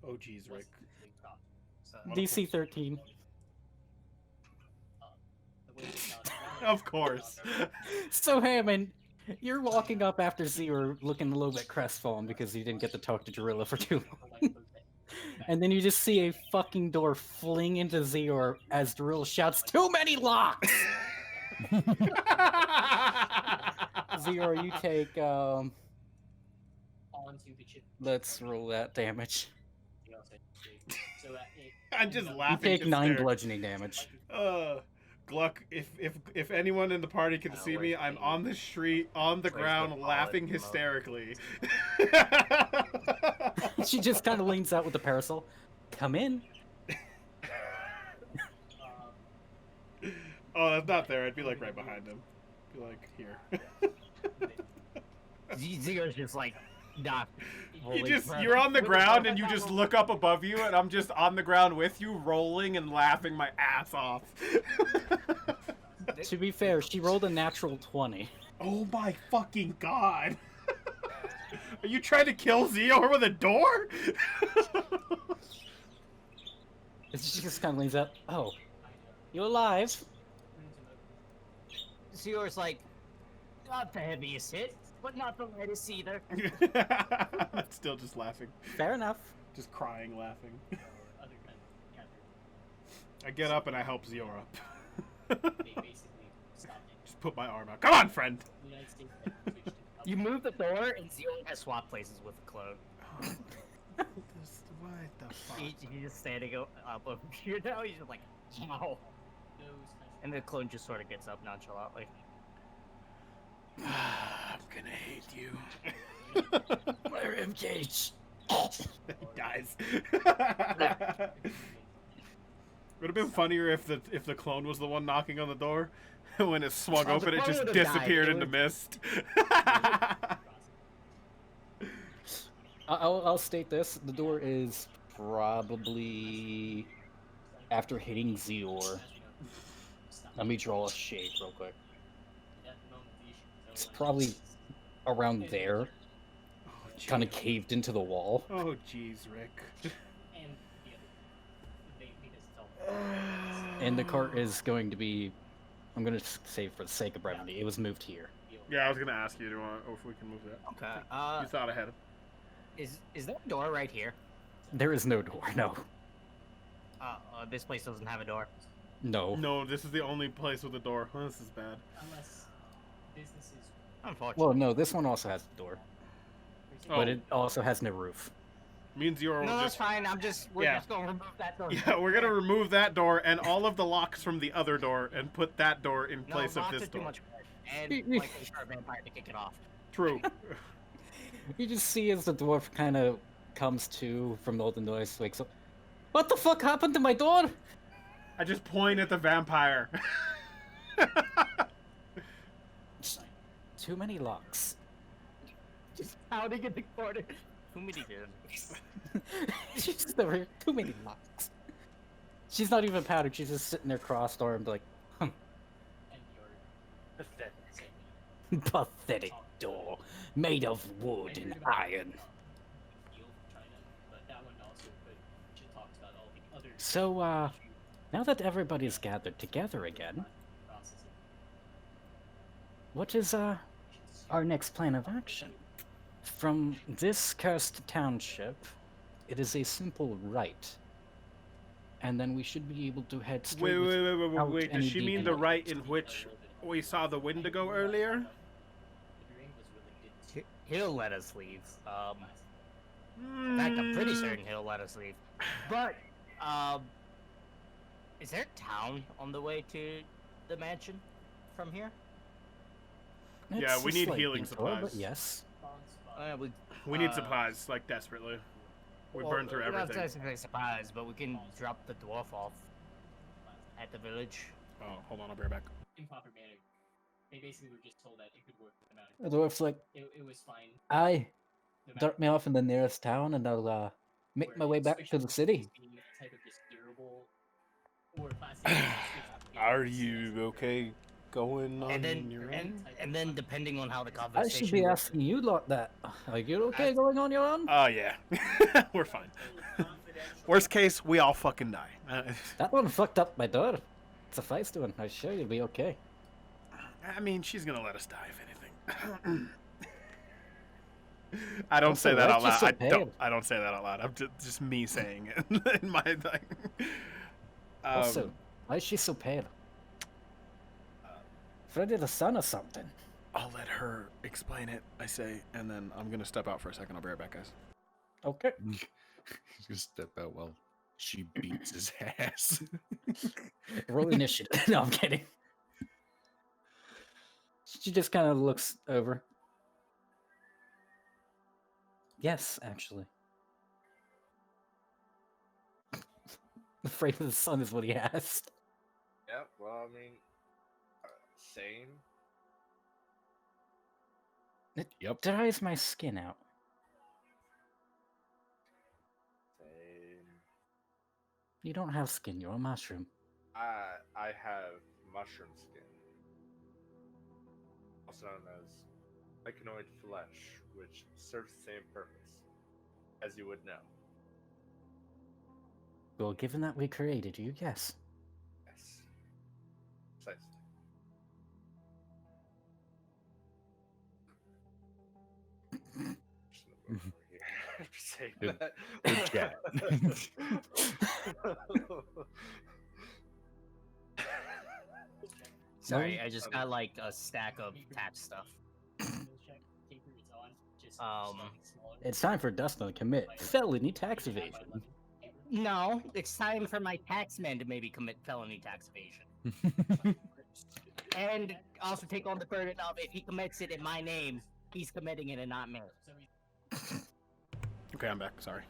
Oh, jeez, Rick. DC 13. Of course. So Hammond, you're walking up after Zero, looking a little bit crestfallen because you didn't get to talk to Gorilla for too long. And then you just see a fucking door fling into Zero as Gorilla shouts, "Too many locks!" Zero, you take, let's roll that damage. I'm just You laughing. take 9 hysterically. bludgeoning damage. Gluck, if anyone in the party can see me, I'm on the street, on the ground, laughing hysterically. She just kind of leans out with the parasol. Come in. Oh, that's not there. I'd be like right behind him. Be like here. Zero's just like, nah. You're on the ground and you just look up above you, and I'm just on the ground with you, rolling and laughing my ass off. To be fair, she rolled a natural 20. Oh my fucking god! Are you trying to kill Zeo with a door? She just kind of leans out. Oh, you alive? Zero's like, not the heaviest hit, but not the lightest either. Still just laughing. Fair enough. Just crying, laughing. I get up and I help Zeo up. Just put my arm out. Come on, friend! You move the door, and Zero has swap places with the clone. What the fuck? He's just standing up over here now. He's just like, ow. And the clone just sort of gets up nonchalantly. I'm gonna hate you. My ribcage. He dies. Would have been funnier if the clone was the one knocking on the door. When it swung Oh, the open, it clone just would've disappeared died. into mist. I'll state this. The door is probably after hitting Zeor. Let me draw a shape real quick. It's probably around there. Kind of caved into the wall. Oh, jeez, Rick. And the cart is going to be... I'm going to say for the sake of brevity, it was moved here. Yeah, I was gonna ask you if we can move that. Okay. You thought ahead. Is there a door right here? There is no door, no. This place doesn't have a door. No. No, this is the only place with a door. Oh, this is bad. Unfortunately. Well, no, this one also has a door. Oh, But it also has no roof. me and Zero will No, that's just... fine. We're Yeah. just gonna remove that door. Yeah, we're gonna remove that door and all of the locks from the other door and put that door in No, place of locks this are too door. much work. And like a sharp vampire to kick it off. True. You just see as the dwarf kind of comes to from all the noise, wakes up. What the fuck happened to my door? I just point at the vampire. Too many locks. Just pounding in the corner. Too many dudes. She's just over here. Too many locks. She's not even powdered. She's just sitting there crossed-armed, like, pathetic door made of wood and iron. So, now that everybody's gathered together again, what is, our next plan of action? From this cursed township, it is a simple right. And then we should be able to head straight without Wait. Does any she mean the deviation. right in which we saw the Wendigo earlier? He'll let us leave. In fact, I'm pretty certain he'll let us leave. But, is there a town on the way to the mansion from here? Yeah, It's we a need slight healing detour, but supplies. yes. We need supplies, like, desperately. We burned through We're not everything. technically surprised, but we can drop the dwarf off at the village. Oh, hold on, I'll be right back. Improper manner. They basically were just told that it could work no matter. The dwarf's like, It was fine. aye, No matter drop me off in the nearest town and I'll make my way back to the city. being a type of just durable or plastic. Are you okay going on And then, your own? and then, depending on how the I conversation should be goes- asking you lot that. Are you okay going on your own? Oh, yeah. We're fine. Worst case, we all fucking die. That one fucked up my door. It's a feisty one. I'm sure you'll be okay. I mean, she's gonna let us die, if anything. I don't say Also, that why'd out you loud. so I don't say that out loud. I'm just me saying it in my thing. Also, why is she so pale? Freddy the Sun or something? I'll let her explain it, I say, and then I'm gonna step out for a second. I'll be right back, guys. Okay. He's gonna step out while she beats his ass. Roll initiative. No, I'm kidding. She just kind of looks over. Yes, actually. Afraid of the sun is what he asked. Yeah, well, I mean, same. It Yep. dries my skin out. Same. You don't have skin, you're a mushroom. I have mushroom skin, also known as myconoid flesh, which serves the same purpose, as you would know. Well, given that we created you, yes. Yes. Precisely. Just gonna move over here after saying Good- that. good chat. Sorry, I just got like a stack of tax stuff. It's time for Dustin to commit felony tax evasion. No, it's time for my taxman to maybe commit felony tax evasion. And also take on the burden of if he commits it in my name, he's committing it and not me. Okay, I'm back. Sorry.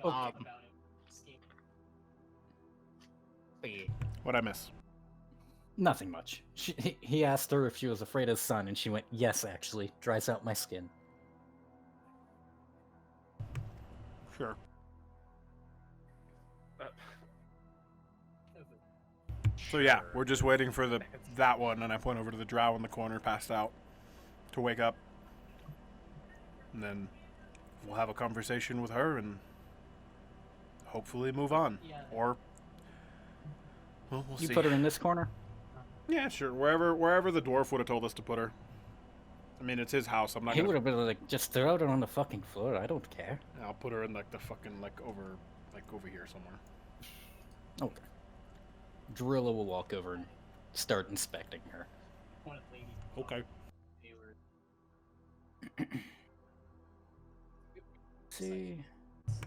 Um, but yeah. What'd I miss? Nothing much. He asked her if she was afraid of the sun, and she went, yes, actually. Dries out my skin. Sure. So yeah, we're just waiting for that one, and I point over to the drow in the corner, passed out, to wake up, and then we'll have a conversation with her and hopefully move on, or well, we'll You see. put her in this corner? Yeah, sure. Wherever the dwarf would have told us to put her. I mean, it's his house. I'm not He gonna. would have been like, just throw her on the fucking floor. I don't care. I'll put her in like the fucking over here somewhere. Okay. Drilla will walk over and start inspecting her. Okay. See.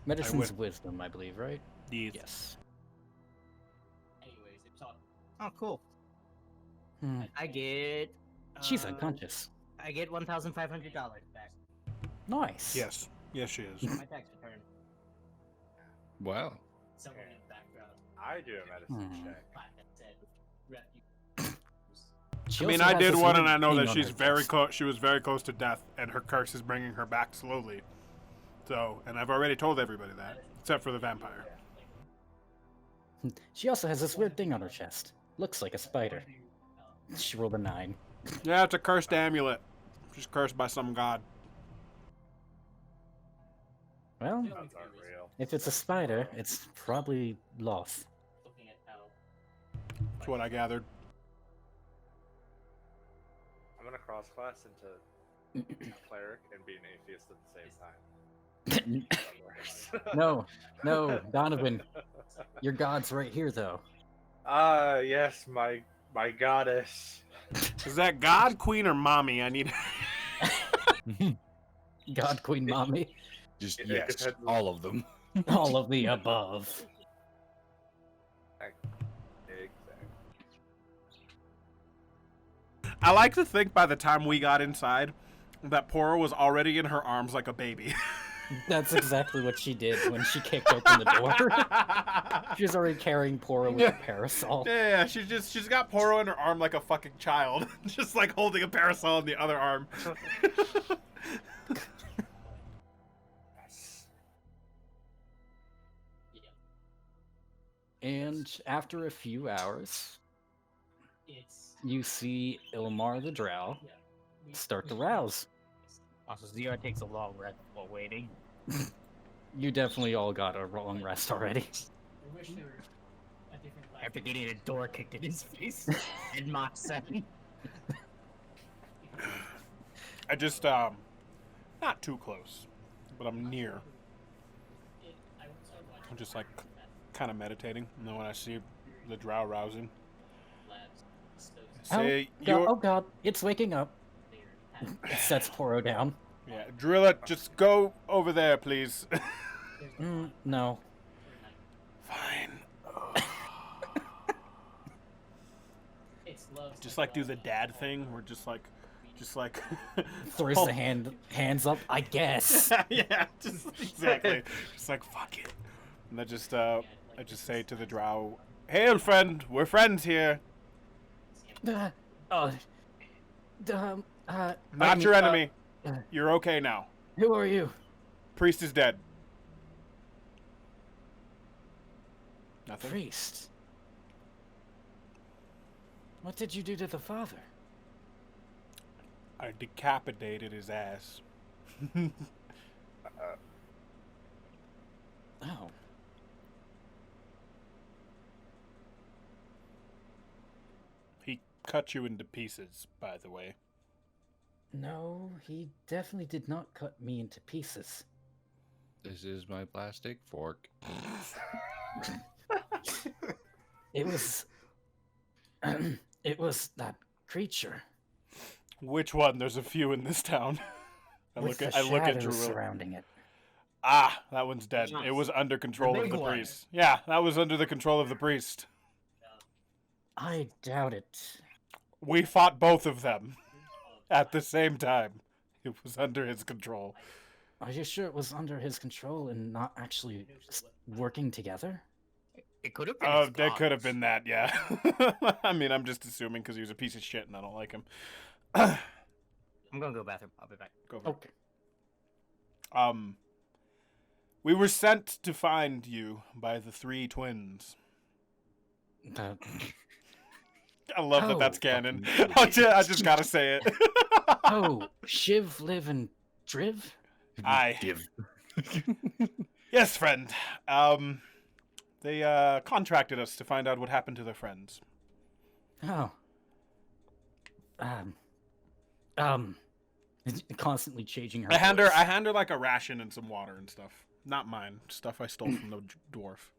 Medicine's wisdom, I believe, right? Yes. Anyways, it was all Oh, cool. Hmm. I get. She's unconscious. I get $1,500 back. Nice. Yes. Yes, she is. My tax return. Wow. someone in the background. I do a medicine Hmm. check. That said, refuge. She I mean, also I has did this one, weird and I know thing that on she's her very chest. close. She was very close to death, and her curse is bringing her back slowly. So, and I've already told everybody that, except for the vampire. She also has this weird thing on her chest. Looks like a spider. She rolled a 9. Yeah, it's a cursed amulet. She's cursed by some god. Well, Those aren't real. if it's a spider, it's probably Loth. Looking at how That's what I gathered. I'm gonna cross class into cleric and be an atheist at the same time. That works. No, Donovan. Your god's right here, though. Ah, yes, my goddess. Is that god, queen, or mommy? I need. God, Queen, Mommy. Just It yes, depends on- all of them. All of the above. Exactly. I like to think by the time we got inside, that Poro was already in her arms like a baby. That's exactly what she did when she kicked open the door. She was already carrying Poro with a parasol. Yeah, she's got Poro in her arm like a fucking child, just like holding a parasol in the other arm. And after a few hours, you see Ilmar the Drow start to rouse. Also, Zero takes a long rest while waiting. You definitely all got a long rest already. After getting a door kicked in his face and Mach 7. I just not too close, but I'm near. I'm just like kind of meditating, and then when I see the drow rousing, say oh god, it's waking up. It sets Poro down. Yeah, Drilla, just go over there, please. No. Fine. Just like do the dad thing, where just like throws the hands up, I guess. Yeah, just exactly. Just like fuck it. And I just say to the drow, "Hail, friend. We're friends here. Not your enemy. You're okay now. Who are you? Priest is dead." Nothing. Priest. What did you do to the father? I decapitated his ass. Oh. He cut you into pieces, by the way. No, he definitely did not cut me into pieces. This is my plastic fork. It was... it was that creature. Which one? There's a few in this town. I look at Drilla. Surrounding it. Ah, that one's dead. It was under control of the priest. Yeah, that was under the control of the priest. I doubt it. We fought both of them at the same time. It was under his control. Are you sure it was under his control and not actually working together? It could have been. Oh, that could have been that, yeah. I mean, I'm just assuming because he was a piece of shit and I don't like him. I'm gonna go bathroom. I'll be back. Go for Okay. it. We were sent to find you by the three twins. I love that that's canon. I just gotta say it. Oh, Shiv, Liv, and Driv? Aye. Yes, friend. They contracted us to find out what happened to their friends. Oh. Constantly changing her I hand voice. her like a ration and some water and stuff. Not mine. Stuff I stole from the dwarf.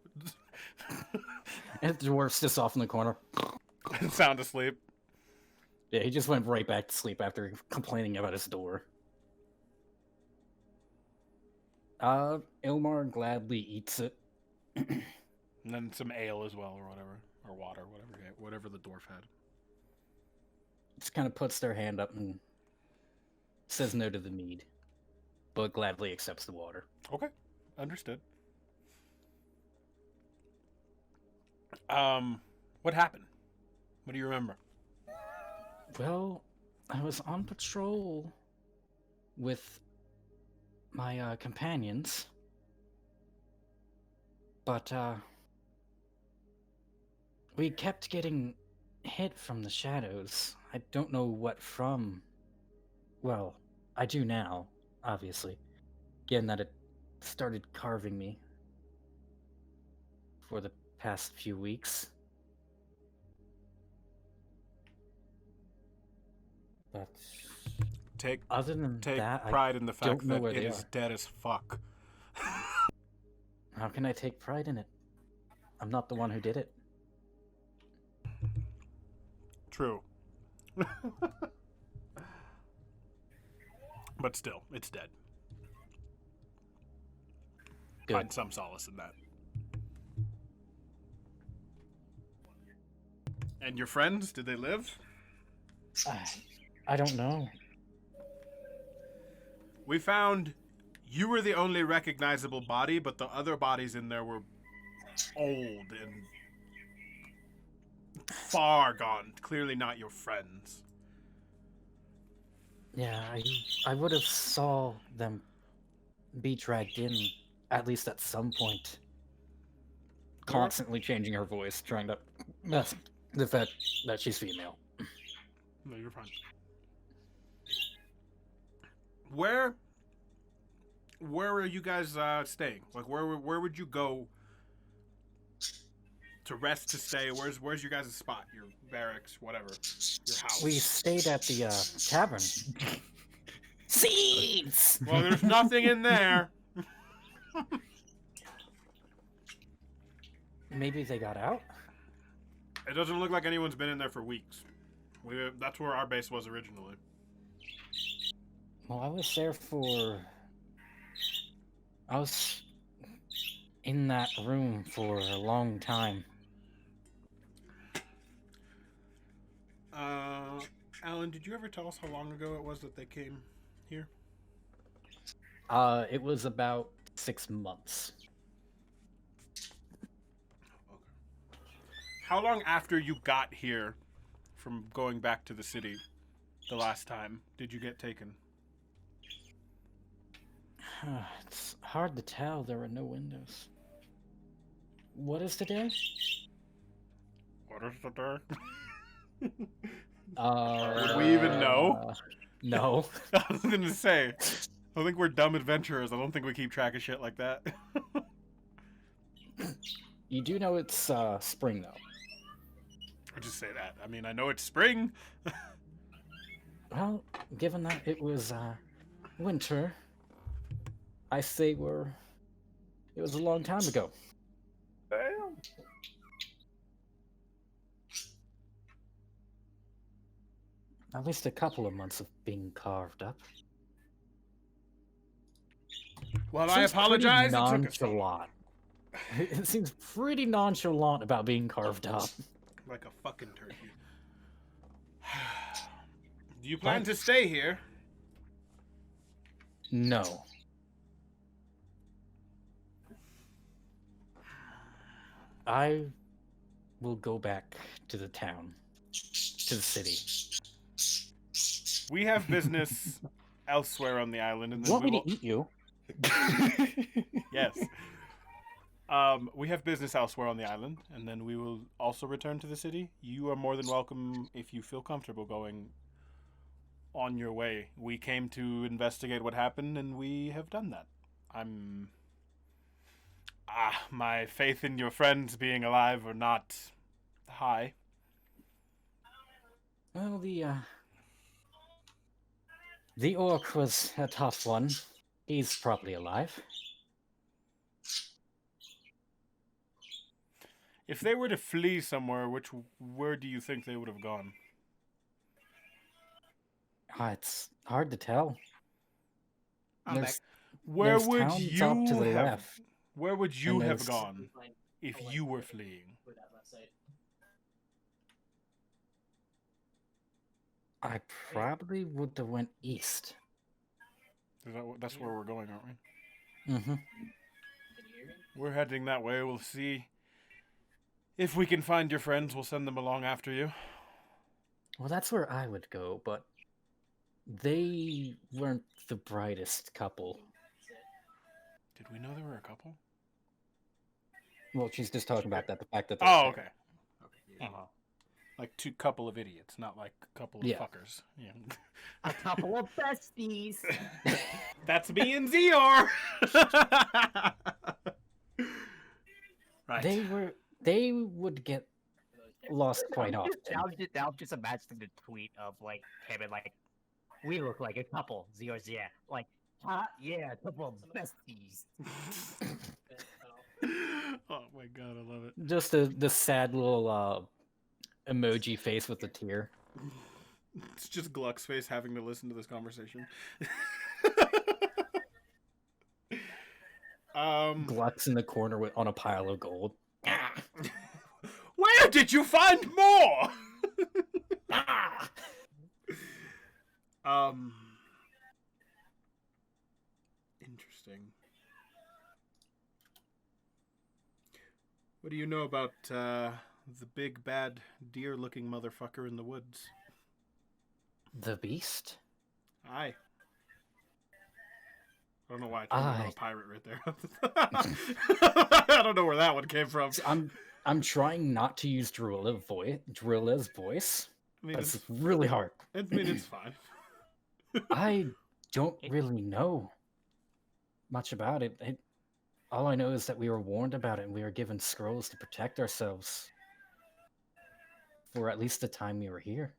And the dwarf's just off in the corner. Sound asleep. Yeah, he just went right back to sleep after complaining about his door. Ilmar gladly eats it. And then some ale as well, or whatever. Or water, whatever the dwarf had. Just kind of puts their hand up and says no to the mead, but gladly accepts the water. Okay. Understood. What happened? What do you remember? Well, I was on patrol with my companions, but we kept getting hit from the shadows. I don't know what from. Well, I do now, obviously, given that it started carving me for the past few weeks. But Take other than that, pride in the fact don't know that where it they is are. dead as fuck. How can I take pride in it? I'm not the one who did it. True. But still, it's dead. Good. Find some solace in that. And your friends, did they live? I don't know. We found You were the only recognizable body, but the other bodies in there were old and far gone. Clearly not your friends. Yeah, I would have saw them be dragged in, at least at some point. Constantly changing her voice, trying to mask the fact that she's female. No, you're fine. Where are you guys staying? Like, where would you go to rest, to stay? Where's your guys' spot? Your barracks, whatever. Your house. We stayed at the tavern. Seeds! Well, there's nothing in there. Maybe they got out? It doesn't look like anyone's been in there for weeks. That's where our base was originally. Well, I was in that room for a long time. Alan, did you ever tell us how long ago it was that they came here? It was about 6 months. How long after you got here from going back to the city the last time did you get taken? It's hard to tell. There were no windows. What is today? What is the day? Would we even know? No. I was gonna say, I think we're dumb adventurers. I don't think we keep track of shit like that. You do know it's spring, though. I just say that. I mean, I know it's spring. Well, given that it was winter, I say it was a long time ago. Damn. At least a couple of months of being carved up. Well, I apologize. It took us so nonchalant. It seems pretty nonchalant about being carved up. like a fucking turkey. Do you plan to stay here? No. I will go back to the town, to the city. We have business elsewhere on the island, and then Want we me will... to eat you? Yes. We have business elsewhere on the island, and then we will also return to the city. You are more than welcome if you feel comfortable going on your way. We came to investigate what happened, and we have done that. My faith in your friends being alive are not high. Well, the orc was a tough one. He's probably alive. If they were to flee somewhere, where do you think they would have gone? It's hard to tell. Where there's would towns you up to the have? left, Where would you and have there's- gone if you were fleeing? I probably would have went east. That's where we're going, aren't we? Mm-hmm. We're heading that way. We'll see if we can find your friends. We'll send them along after you. Well, that's where I would go, but they weren't the brightest couple. Did we know there were a couple? Well, she's just talking about the fact that. Oh, okay. Like two couple of idiots, not like a couple of Yeah. fuckers. Yeah. A couple of besties. That's me and Zior. Right. They would get lost quite often. Now I'm just imagining the tweet of like him and like, we look like a couple. Zior's yeah, like, yeah, a couple of besties. Oh my god, I love it. Just the sad little emoji face with the tear. It's just Gluck's face having to listen to this conversation. Gluck's in the corner on a pile of gold. Where did you find more? Interesting. fighting. What do you know about the big bad deer-looking motherfucker in the woods? The beast? Aye. I don't know why I turned into a pirate right there. I don't know where that one came from. I'm trying not to use Drilla's voice. I mean, It's really hard. it's fine. I don't really know much about it. All I know is that we were warned about it and we were given scrolls to protect ourselves for at least the time we were here.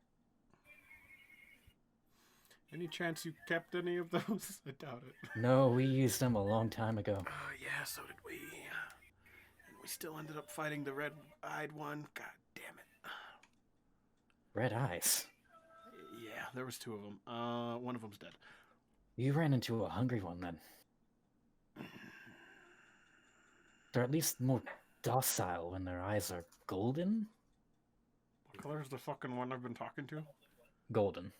Any chance you kept any of those? I doubt it. No, we used them a long time ago. Oh, yeah, so did we. And we still ended up fighting the red-eyed one. God damn it. Red eyes? Yeah, there was 2 of them. One of them's dead. You ran into a hungry one then. They're at least more docile when their eyes are golden? What color is the fucking one I've been talking to? Golden.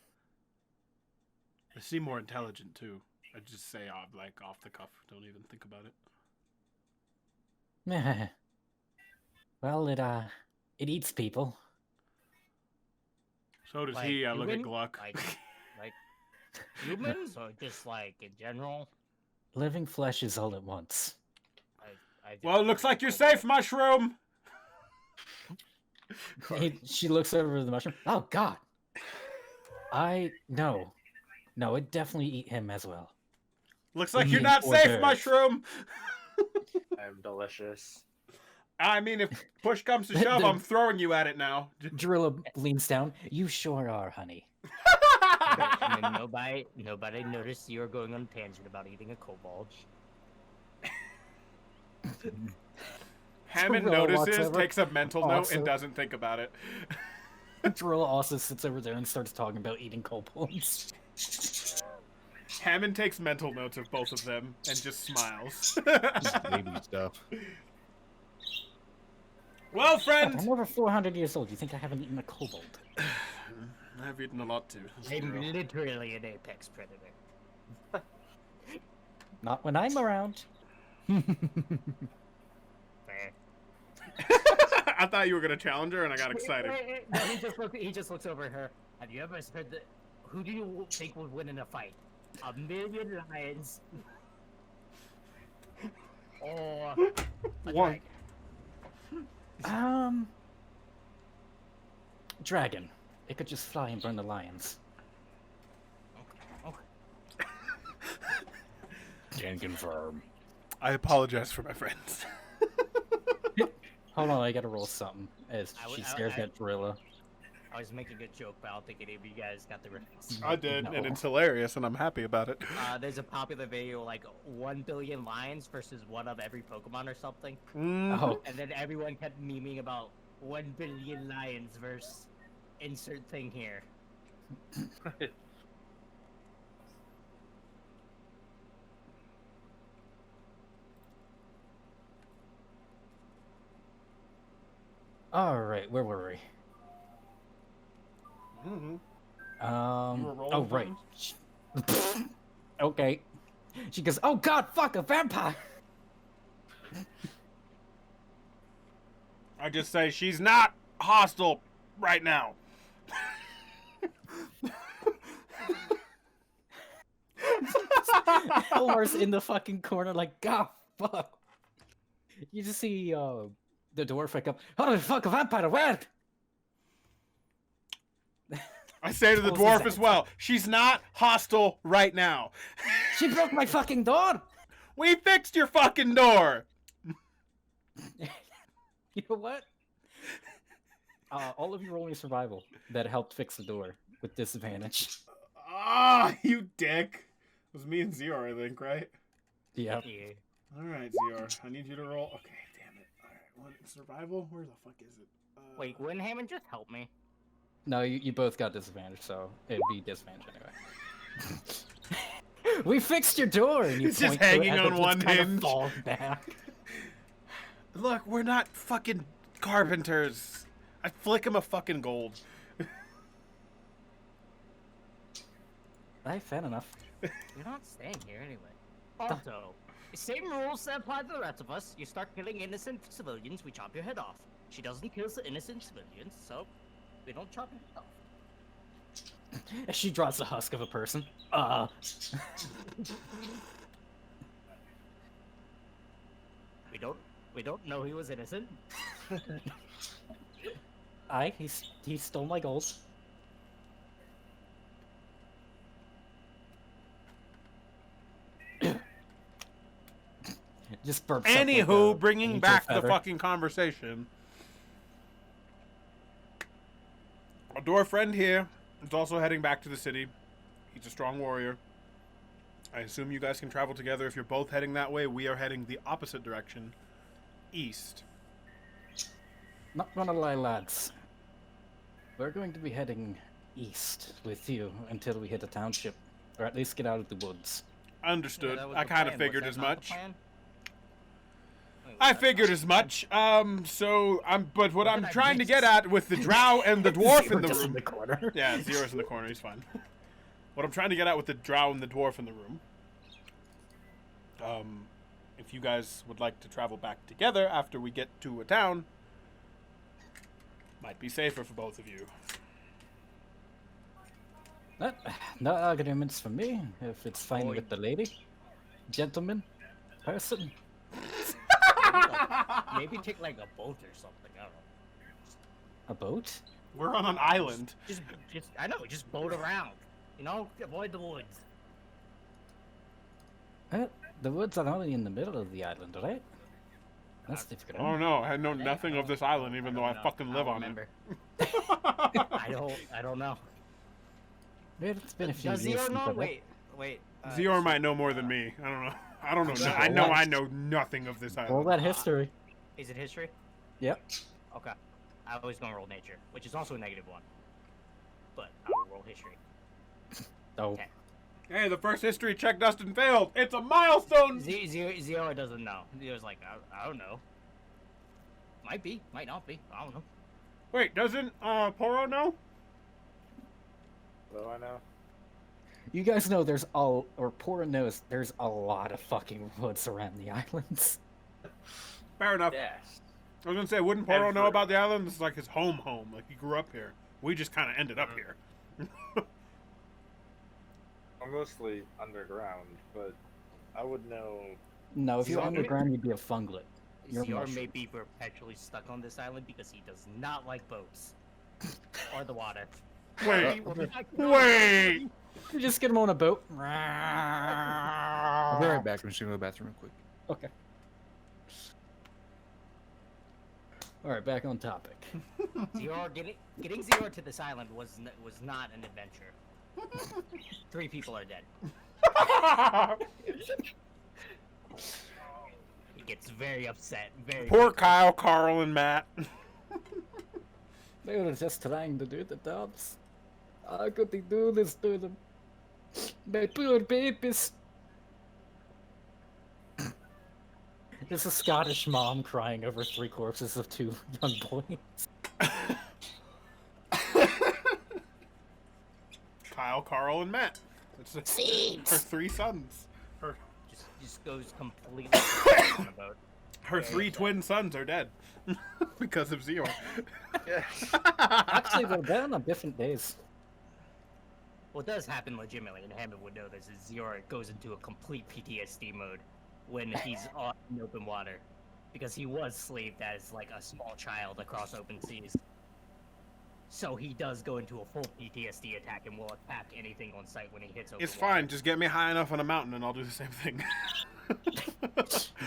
They seem more intelligent, too. I just say, like, off the cuff. Don't even think about it. Well, it eats people. So does Like he. I look at human? Gluck. Like humans, or just like in general? Living flesh is all at once. Well, it looks like you're safe, Mushroom! She looks over the mushroom. Oh, God. No, it'd definitely eat him as well. Looks like You you're mean not hors safe, d'oeuvres. Mushroom! I'm delicious. I mean, if push comes to shove, I'm throwing you at it now. Drilla leans down. You sure are, honey. And then nobody noticed you were going on a tangent about eating a kobold. Hammond Drilla walks notices, over. takes a mental note, Also- and doesn't think about it. Drilla also sits over there and starts talking about eating kobolds. Hammond takes mental notes of both of them and just smiles. Baby stuff. Well, I'm friend! over 400 years old. You think I haven't eaten a kobold? I've eaten a lot, too. I'm literally an apex predator. Not when I'm around. Fair. I thought you were gonna challenge her, and I got excited. No, he just looks over at her. Have you ever heard that? Who do you think would win in a fight? A million lions, or a One. dragon? Dragon. It could just fly and burn the lions. Okay. Can confirm. I apologize for my friends. Hold on, I gotta roll something as she stares at Drilla. I was making a joke, but I don't think any of you guys got the reference. I did, and No. it's hilarious, and I'm happy about it. There's a popular video like 1 billion lions versus one of every Pokemon or something, Oh, and then everyone kept memeing about 1 billion lions versus insert thing here. alright, where were we? Mm-hmm. You were rolling Oh, right. Okay. She goes, oh God, fuck, a vampire! I just say she's not hostile right now. Elmar's in the fucking corner like, God, fuck. You just see the dwarf wake up, how the fuck, a vampire, where? I say to the Close his dwarf as eyes. well, she's not hostile right now. She broke my fucking door! We fixed your fucking door! You know what? All of you rolling survival that helped fix the door with disadvantage. Ah, you dick. It was me and Zior, I think, right? Yep. Yeah. Alright, Zior, I need you to roll. Okay, damn it. Alright, what, survival? Where the fuck is it? Wait, wouldn't Hammond just help me? No, you both got disadvantage, so it'd be disadvantage anyway. We fixed your door, and you It's just point to it hanging as on it one just kind of hinge. falls back. Look, we're not fucking carpenters. I flick him a fucking gold. Hey, fair enough. You're not staying here anyway. Also, Same rules that apply to the rest of us. You start killing innocent civilians, we chop your head off. She doesn't kill the innocent civilians, so we don't chop your head off. She draws the husk of a person. We don't know he was innocent. He stole my gold. Just burps. Anywho, bringing back the fucking conversation. Our dwarf friend here is also heading back to the city. He's a strong warrior. I assume you guys can travel together. If you're both heading that way, we are heading the opposite direction. East. Not gonna lie, lads. We're going to be heading east with you until we hit a township, or at least get out of the woods. Understood. that was I the kind of plan. Was figured that as not the much. plan? Wait, I was that- figured as much. But what I'm did I trying to miss? get at with the drow and the dwarf in the Just room. in the corner. Yeah, Zero's in the corner. He's fine. What I'm trying to get at with the drow and the dwarf in the room. If you guys would like to travel back together after we get to a town, might be safer for both of you. No arguments from me, if it's fine Boy. with the lady, gentleman, person. Maybe take like a boat or something. I don't know. A boat? We're on an island. Just I know. Just boat around. You know, avoid the woods. The woods are only in the middle of the island, right? That's difficult. Oh no, I know nothing of this island, even though I don't know. fucking live on it. remember. I don't know. It's been a few Does years Zero since know? I've- Wait. Zior might know more than me. I don't know. I don't know. I know nothing of this Roll island. that history. Is it history? Yep. Okay. I always gonna roll nature, which is also a -1. But I will roll history. Oh. Okay. Hey, the first history check Dustin failed. It's a milestone. Zero doesn't know. Zero's like, I don't know. Might be, might not be. I don't know. Wait, doesn't Poro know? What do I know? You guys know Pora knows there's a lot of fucking woods around the islands. Fair enough. Yes. I was gonna say, wouldn't Poro know about the island? This is like his home. Like he grew up here. We just kind of ended up here. I'm mostly underground, but I would know. No, if you're Zero- underground, you'd be a funglet. You're Zero mushroom. may be perpetually stuck on this island because he does not like boats. Or the water. Wait, We'll be back- wait. You just get him on a boat. I'll be right back. I'm just going to the bathroom real quick. Okay. Alright, back on topic. Zero, getting Zero to this island was not an adventure. 3 people are dead. He gets very upset. Very Poor quickly. Kyle, Carl, and Matt. They were just trying to do the jobs. How could they do this to them? My poor babies. There's a Scottish mom crying over 3 corpses of 2 young boys. Kyle, Carl, and Matt. It's her 3 sons. Just goes completely crazy on a boat. Her 3 twin sons are dead because of Zero. Actually, they're dead on different days. What does happen legitimately, and Hammond would know this, is Zero goes into a complete PTSD mode when he's on open water. Because he was slaved as like a small child across open seas. So he does go into a full PTSD attack and will attack anything on sight when he hits open It's water. fine. Just get me high enough on a mountain and I'll do the same thing.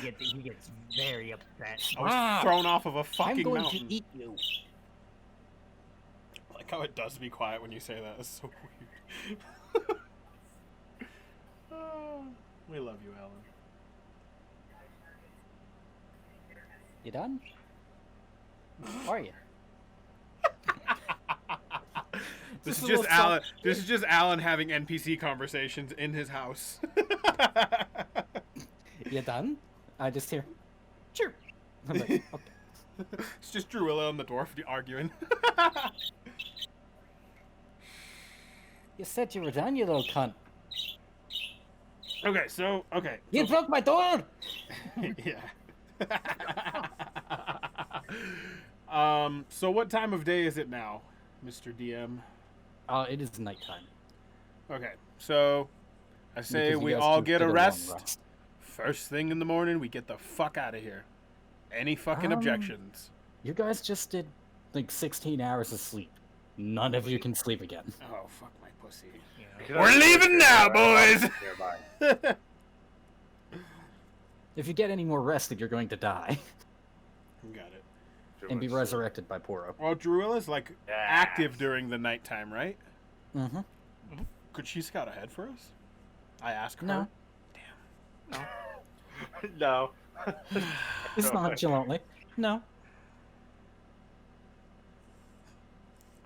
He gets very upset. I was thrown off of a I'm fucking going mountain. to eat you. I like how it does be quiet when you say that. It's so weird. We love you, Alan. You done? How are you? This is a just little Alan. This is just Alan having NPC conversations in his house. You done? I just hear. Sure. I'm like, okay. It's just Druilla and the dwarf arguing. You said you were done, you little cunt. Okay, so You broke my door! Yeah. So what time of day is it now, Mr. DM? It is nighttime. Okay, so I say Because you we guys all just get did a long rest. First thing in the morning, we get the fuck out of here. Any fucking objections? You guys just did like 16 hours of sleep. None of you can sleep again. Oh, fuck my pussy. Yeah. We're leaving now, boys! Nearby. If you get any more rest, you're going to die Got it. and be resurrected by Poro. Well, Druilla's like active during the nighttime, right? Mm-hmm. Could she scout ahead for us? I ask her. No. No. It's nonchalantly. No.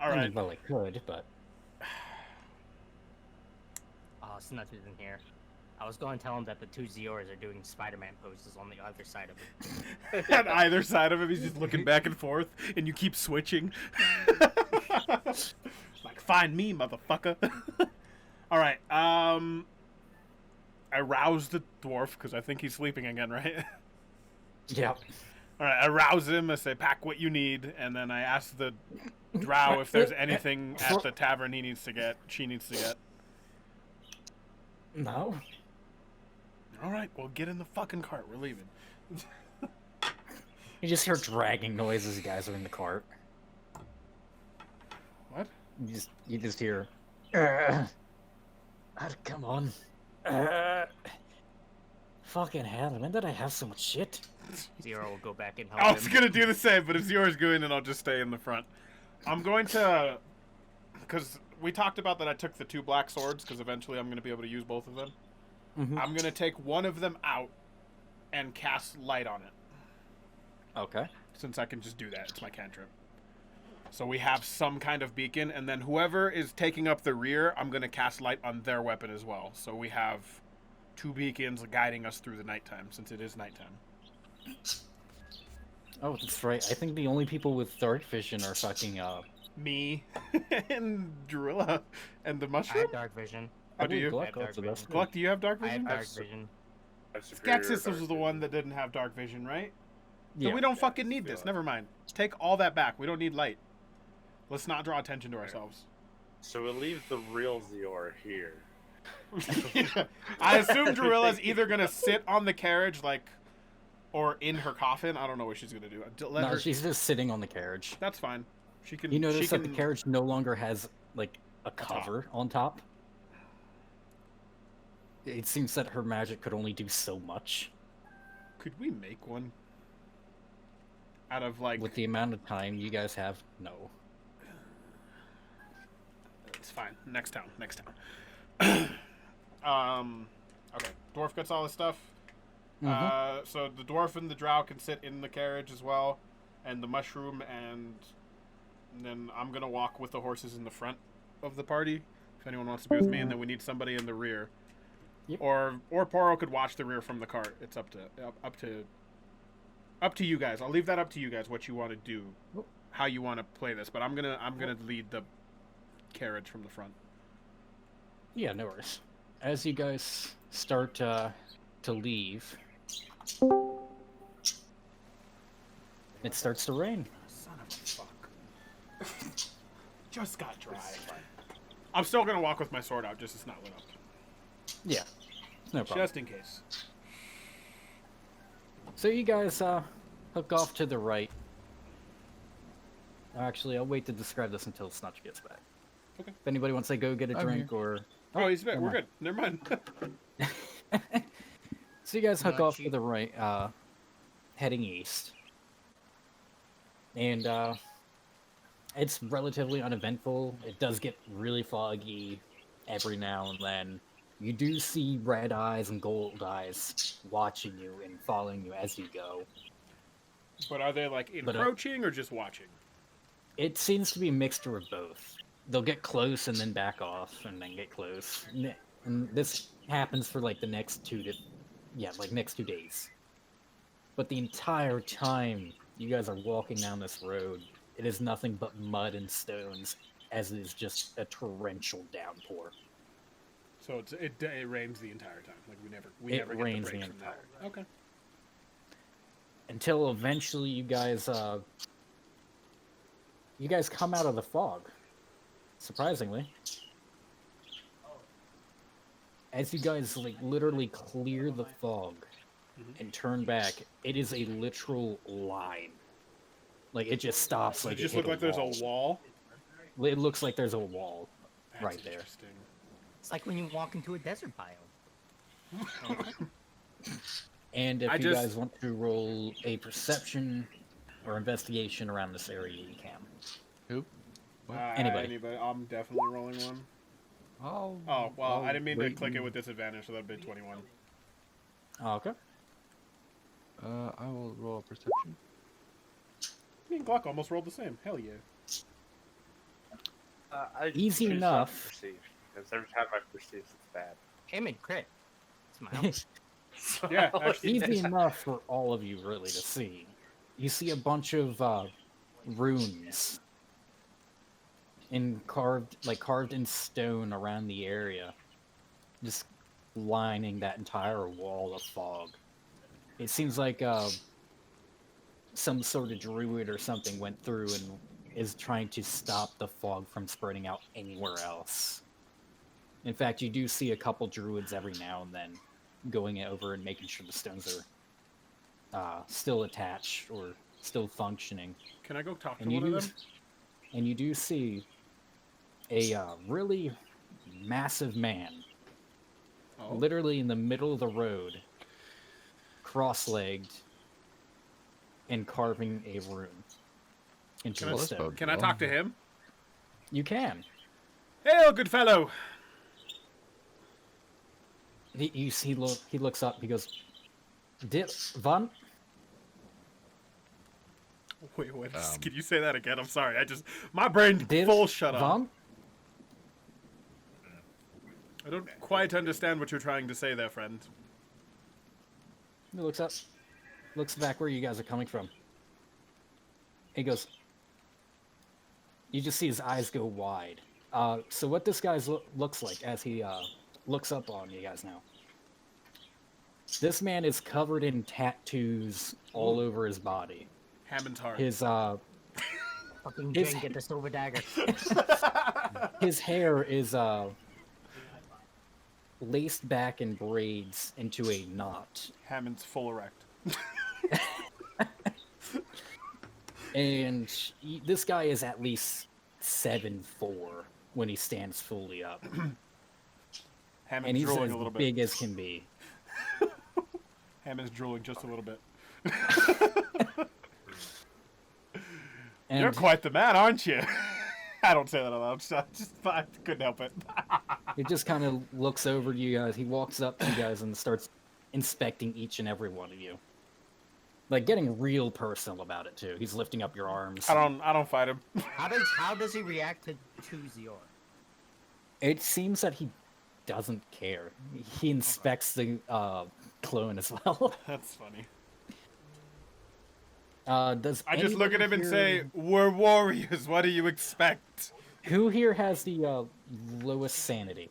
All I right. mean, well, I could, but Oh, Snutch isn't here. I was going to tell him that the two Zeors are doing Spider-Man poses on the other side of him. On either side of him, he's just looking back and forth, and you keep switching. Like, find me, motherfucker. All right. I rouse the dwarf because I think he's sleeping again, right? yeah. All right. I rouse him. I say, pack what you need, and then I ask the drow if there's anything at the tavern she needs to get. No. All right. Well, get in the fucking cart. We're leaving. You just hear dragging noises. You guys are in the cart. What? You just hear. Come on. Fucking hell! When did I have so much shit? Zero will go back and help I him. was gonna do the same, but if yours go in, and I'll just stay in the front. I'm going to, because we talked about that I took the 2 black swords, because eventually I'm gonna be able to use both of them. Mm-hmm. I'm gonna take one of them out and cast light on it, Okay. since I can just do that. It's my cantrip. So we have some kind of beacon, and then whoever is taking up the rear, I'm gonna cast light on their weapon as well. So we have 2 beacons guiding us through the nighttime, since it is nighttime. Oh, that's right. I think the only people with dark vision are fucking Me and Drilla and the I mushroom. have dark vision. Oh, do you? Gluck I have dark also vision. does. Gluck, do you have dark I vision? have dark vision. Skaxis was the one that didn't have dark vision, right? Yeah. So we don't Yeah, fucking I need feel this. it. Never mind. Take all that back. We don't need light. Let's not draw attention to ourselves. So we'll leave the real Zeor here. I assume Drilla's either gonna sit on the carriage, like, or in her coffin. I don't know what she's gonna do. Let No, her. she's just sitting on the carriage. That's fine. She can. You notice she that can... the carriage no longer has like a top. cover on top. It seems that her magic could only do so much. Could we make one? Out of like. With the amount of time you guys have, no. It's fine. Next town. Next town. Okay. Dwarf gets all this stuff. So the dwarf and the drow can sit in the carriage as well, and the mushroom, and then I'm gonna walk with the horses in the front of the party. If anyone wants to be with me, and then we need somebody in the rear. Yep. Or Poro could watch the rear from the cart. It's up to you guys. I'll leave that up to you guys what you want to do, how you want to play this. But I'm gonna lead the carriage from the front. Yeah, no worries. As you guys start to leave, it starts to rain. Son of a fuck. Just got dry. I'm still gonna walk with my sword out, just it's not lit up. Yeah, no problem. Just in case. So you guys hook off to the right. Actually, I'll wait to describe this until Snutch gets back. Okay. If anybody wants to go get a I'm drink or... Oh, he's back. never We're mind. good. Never mind. So you guys hook off Snutchy. to the right, heading east. And it's relatively uneventful. It does get really foggy every now and then. You do see red eyes and gold eyes watching you and following you as you go. But are they like But, encroaching or just watching? It seems to be a mixture of both. They'll get close and then back off and then get close. And this happens for like the next 2 days. But the entire time you guys are walking down this road, it is nothing but mud and stones, as it is just a torrential downpour. So it rains the entire time. Like we never It get the rains break the from that. entire Okay. until eventually you guys come out of the fog. Surprisingly, as you guys like literally clear the fog and turn back, it is a literal line. Like it just stops. So Like it just hit look like there's wall. a wall. It looks like there's a wall That's right there. interesting. It's like when you walk into a desert biome. And if I you just- guys want to roll a perception or investigation around this area, you can. Who? Anybody. I'm definitely rolling one. Oh. Oh, well, I didn't mean to wait click it and- with disadvantage, so that'd be 21. Okay. I will roll a perception. Me and Gluck almost rolled the same. Hell yeah. I Easy choose not to enough. perceive, because every time I perceive, it's bad. Aim crit. Smile. So Yeah, I'll let actually- you Easy know. enough for all of you really to see. You see a bunch of runes carved in stone around the area, just lining that entire wall of fog. It seems like some sort of druid or something went through and is trying to stop the fog from spreading out anywhere else. In fact, you do see a couple druids every now and then going over and making sure the stones are still attached or still functioning. Can I go talk to And you one do, of them? and you do see a really massive man, Oh. literally in the middle of the road, cross-legged, and carving a rune into Can a I- stone. Can I talk to him? You can. Hail, good fellow! He looks up. He goes, Van. Wait, what? Um, Can you say that again? I'm sorry. My brain Dir full shut up. Van? I don't quite understand what you're trying to say there, friend. He looks up, looks back where you guys are coming from. He goes, you just see his eyes go wide. So what this guy looks like as he looks up on you guys now. This man is covered in tattoos all over his body. Hammond's heart. His Fucking His- Jane, get the silver dagger. his hair is laced back in braids into a knot. Hammond's full erect. And this guy is at least 7'4" when he stands fully up. And Hammond's he's drooling as a little bit. big as can be. Hammond's drooling just a little bit. And You're quite the man, aren't you? I don't say that aloud. I couldn't help it. he just kind of looks over to you guys. He walks up to you guys and starts inspecting each and every one of you. Like getting real personal about it too. He's lifting up your arms. I don't fight him. How does he react to Zior? It seems that he doesn't care. He inspects the clone as well. That's funny. Does I just look at him anybody and say, here- "We're warriors. What do you expect?" Who here has the lowest sanity?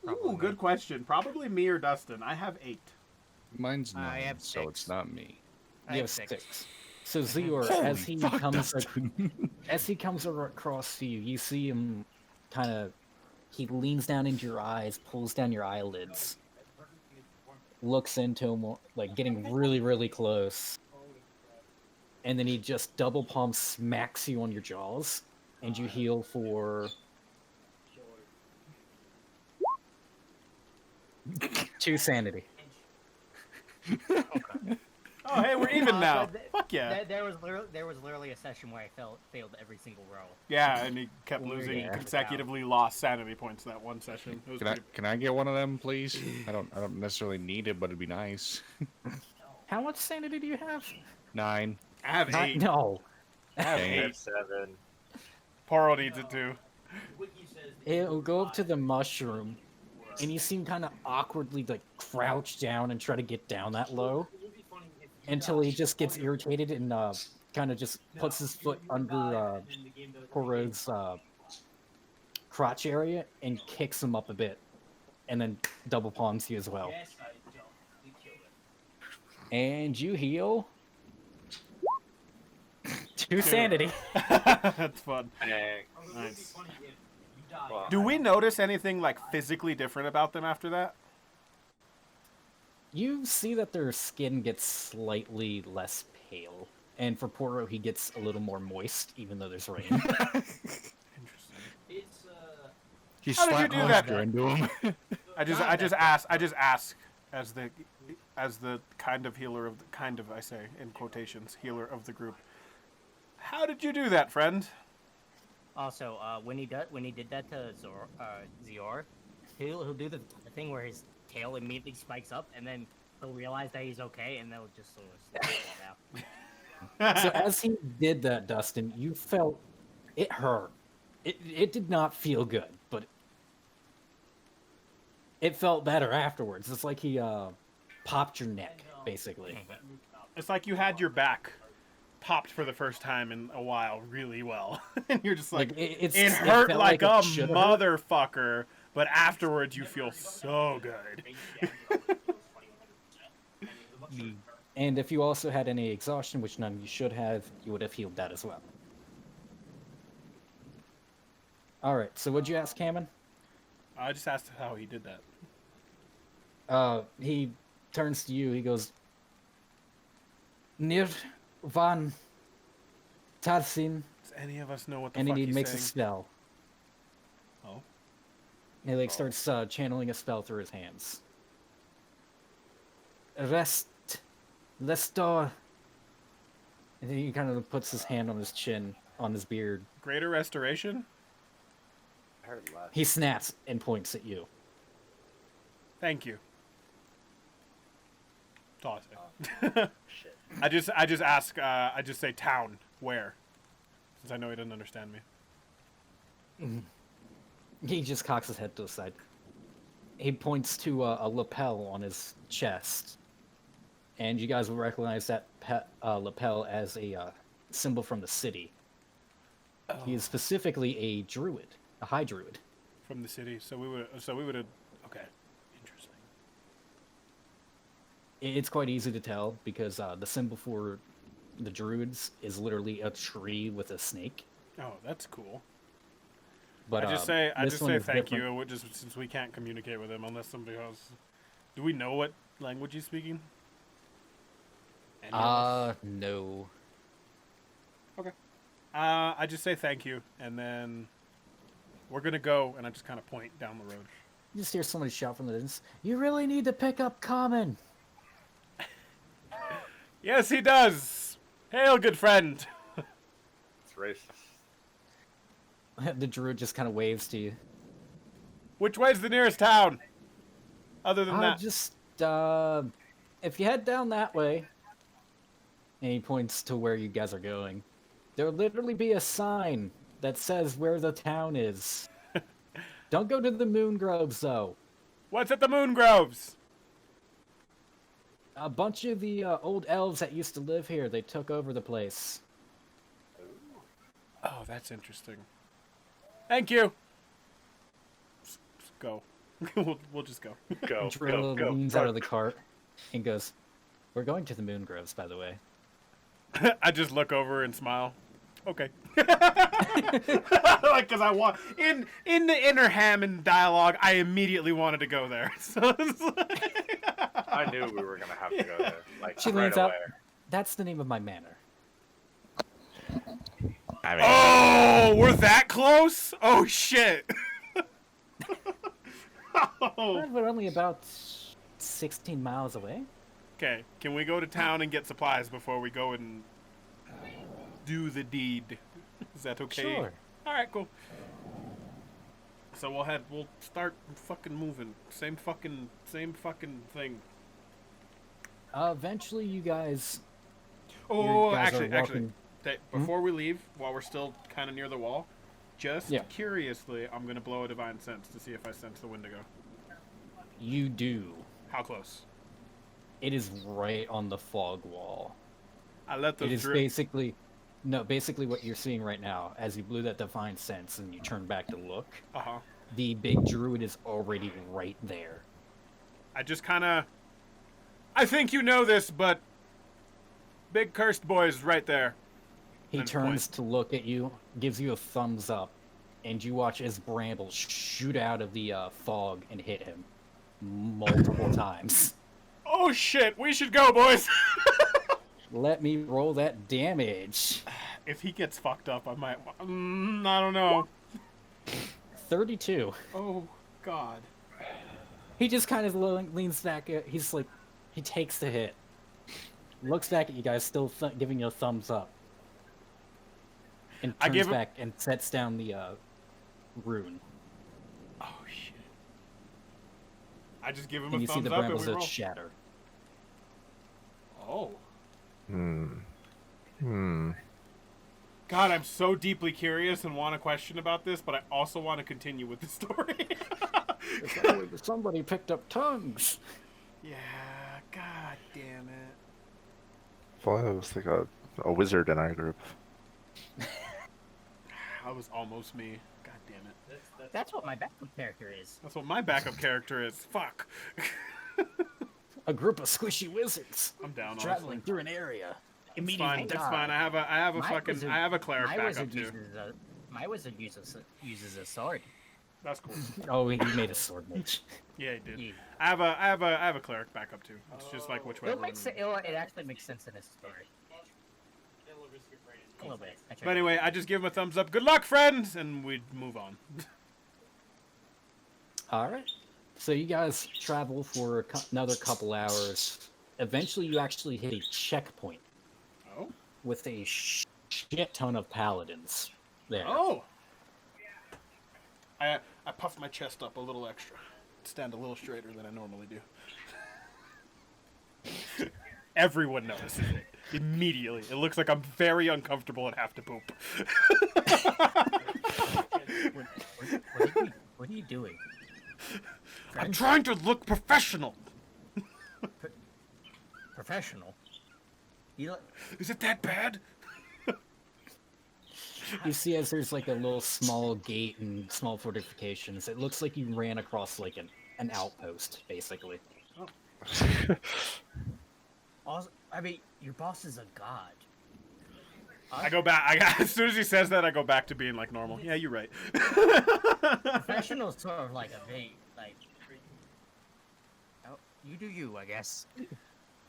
Ooh, good question. Probably me or Dustin. I have 8. Mine's I 9, have so 6. it's not me. I You have have 6. 6. So Zior, as he comes as he comes across to you, you see him kind of. He leans down into your eyes, pulls down your eyelids, looks into him, like getting really, really close, and then he just double palm smacks you on your jaws, and you heal for 2 sanity. Oh, hey, we're even now. but Fuck yeah. There was literally a session where I failed every single row. Yeah, and he kept Weird, losing yeah. consecutively lost sanity points that one session. It was pretty... Can I get one of them, please? I don't necessarily need it, but it'd be nice. How much sanity do you have? 9. I have 8. No. I have Dang I 8. have 7. Poro needs it too. It'll go up to the mushroom, and you seem kind of awkwardly like crouch down and try to get down that low, until he just gets irritated and kind of just puts his foot under Poro's crotch area and kicks him up a bit, and then double palms you as well. And you heal 2 sanity. That's fun. Dang. It would be Nice. funny if you die. Well, Do we notice anything like physically different about them after that? You see that their skin gets slightly less pale. And for Poro, he gets a little more moist, even though there's rain. Interesting. It's He How did you slapped do Monster that? into him. I just ask as the kind of healer of the kind of, I say in quotations, healer of the group. How did you do that, friend? Also, when he did that to Zior, he'll do the thing where his tail immediately spikes up, and then he'll realize that he's okay, and they'll just sort of slow down. So as he did that, Dustin, you felt it hurt. It did not feel good, but it felt better afterwards. It's like he popped your neck, basically. It's like you had your back popped for the first time in a while really well. And you're just like, it hurt felt like it a should hurt. motherfucker, but afterwards you feel so good. And if you also had any exhaustion, which none of you should have, you would have healed that as well. Alright, so what'd you ask, Cameron? I just asked how he did that. He turns to you, he goes, Nir van Tarsin, Does any of us know what the and fuck he he's makes a saying? spell. Oh. He like starts channeling a spell through his hands. Lestor. And then he kind of puts his hand on his chin, on his beard. Greater restoration? I heard less. He snaps and points at you. Thank you. That's all I say. Shit. I just ask, I just say town, where? Since I know he doesn't understand me. He just cocks his head to the side. He points to a lapel on his chest. And you guys will recognize that lapel as a symbol from the city. He is specifically a druid, a high druid. From the city, so we would have, okay, interesting. It's quite easy to tell because the symbol for the druids is literally a tree with a snake. Oh, that's cool. But I just say this one is thank different. you, just since we can't communicate with him unless somebody else. Do we know what language he's speaking? Any of us? No. Okay. I just say thank you, and then we're gonna go, and I just kind of point down the road. You just hear somebody shout from the distance, "You really need to pick up common!" Yes, he does. Hail, good friend. It's racist. The druid just kind of waves to you. Which way's the nearest town? Other than that. Just, if you head down that way, and he points to where you guys are going, there'll literally be a sign that says where the town is. Don't go to the Moon Groves, though. What's at the Moon Groves? A bunch of the old elves that used to live here, they took over the place. Oh, that's interesting. Thank you. Just go. we'll just go. Go, Drill go, leans go. out of the cart and goes, "We're going to the Moon Groves, by the way." I just look over and smile. Okay. Like, cause I want in the inner Hammond dialogue, I immediately wanted to go there. So it's like... I knew we were gonna have to go there. Like She right leans away. out. That's the name of my manor. I mean, Oh, we're that close? Oh shit. Oh. We're only about 16 miles away. Okay, can we go to town and get supplies before we go and do the deed? Is that okay? Sure. All right, cool. So we'll start fucking moving. Same fucking thing. Eventually, you guys. Oh, guys are actually, walking- before we leave, while we're still kind of near the wall, just Yeah. curiously, I'm gonna blow a divine sense to see if I sense the Wendigo. You do. How close? It is right on the fog wall. I let those It is drip. basically. No, basically what you're seeing right now, as you blew that divine sense and you turn back to look, the big druid is already right there. I just kind of. I think you know this, but big cursed boy is right there. He Then turns to look at you, gives you a thumbs up, and you watch as brambles shoot out of the fog and hit him multiple times. Oh shit, we should go, boys! Let me roll that damage. If he gets fucked up, I might... I don't know. 32. Oh, God. He just kind of leans back. He's like, he takes the hit. Looks back at you guys, still giving you a thumbs up. And I turns give him- back and sets down the rune. Oh, shit. I just give him And a you see thumbs the up and brambles we roll. shatter. Oh. Hmm. God, I'm so deeply curious and want to question about this, but I also want to continue with the story. Somebody picked up tongues. Yeah, god damn it. Well, it was like a wizard in our group. That was almost me. God damn it. That's what my backup character is. That's what my backup character is. Fuck. A group of squishy wizards I'm down, traveling honestly. through an area. It's Immediately fine. It's die. fine. I have a My fucking wizard- I have a cleric My backup wizard too. uses a sword. That's cool. Oh, he made a sword mage. Yeah, he did. Yeah. I have a cleric backup too. It's just like which way. It actually makes sense in his story. A little bit. But anyway, I just give him a thumbs up. Good luck, friends, and we move on. All right. So you guys travel for another couple hours. Eventually, you actually hit a checkpoint Oh. with a shit ton of paladins there. Oh. I puffed my chest up a little extra. Stand a little straighter than I normally do. Everyone notices it immediately. It looks like I'm very uncomfortable and have to poop. What are you doing? I'm trying to look professional. Professional. You look, Is it that bad? You see, as there's like a little small gate and small fortifications, it looks like you ran across like an outpost, basically. also, I mean, your boss is a god. I go back. As soon as he says that, I go back to being like normal. Yeah, you're right. Professional's sort of like a thing. Like, oh, you do you, I guess.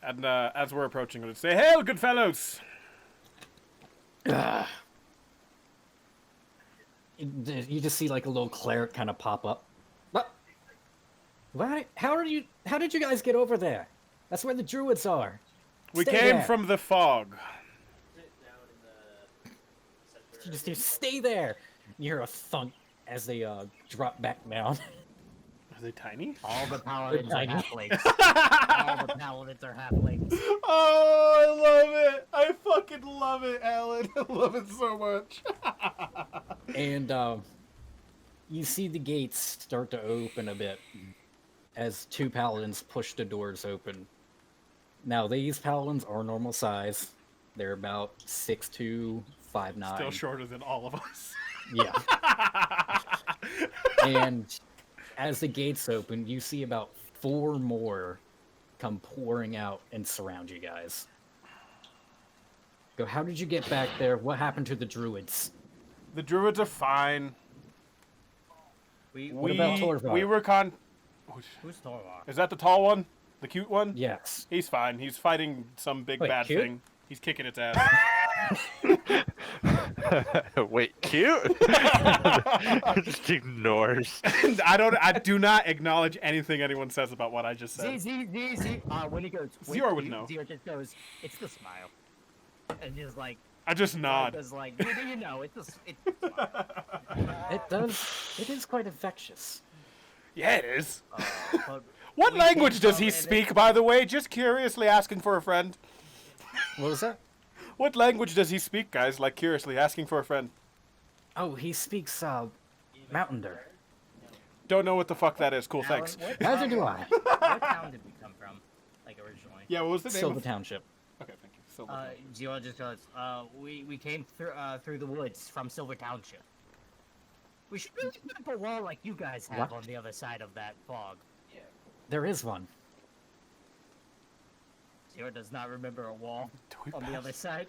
And as we're approaching, let's say, "Hail, good fellows!" You just see like a little cleric kind of pop up. What? How did you guys get over there? That's where the druids are. We Stay came there. from the fog. You just stay there. You hear a thunk as they drop back down. Are they tiny? All the paladins are tiny. halflings. All the paladins are halflings. Oh, I love it! I fucking love it, Alan. I love it so much. And you see the gates start to open a bit as two paladins push the doors open. Now, these paladins are normal size. They're about 6'2", 5'9". Still shorter than all of us. Yeah. And as the gates open, you see about 4 more come pouring out and surround you guys. Go, how did you get back there? What happened to the druids? The druids are fine. What about Torvar? We were Who's Torvar? Is that the tall one? The cute one? Yes. He's fine. He's fighting some big Wait, bad cute? thing. He's kicking its ass. Wait, cute? Just ignores. I do not acknowledge anything anyone says about what I just said. Z. When he goes, Zero would know. Zero just goes, it's the smile. And just like, I just nod. Does like, you know, it's the smile. It is quite infectious. Yeah, it is. But What we language came does from he an- speak, by the way? Just curiously asking for a friend. What was that? What language does he speak, guys? Like, curiously asking for a friend. Oh, he speaks Mountainer. Don't know what the fuck that is. Cool, Alan, thanks. what Neither town- do I. What town did we come from? Like originally? Yeah, what was the name Silver of... Township. Okay, thank you. Silver. Zero just goes, we came through the woods from Silver Township. We should really put up a wall like you guys have What? on the other side of that fog. There is one. Zero does not remember a wall Do we on the pass? other side.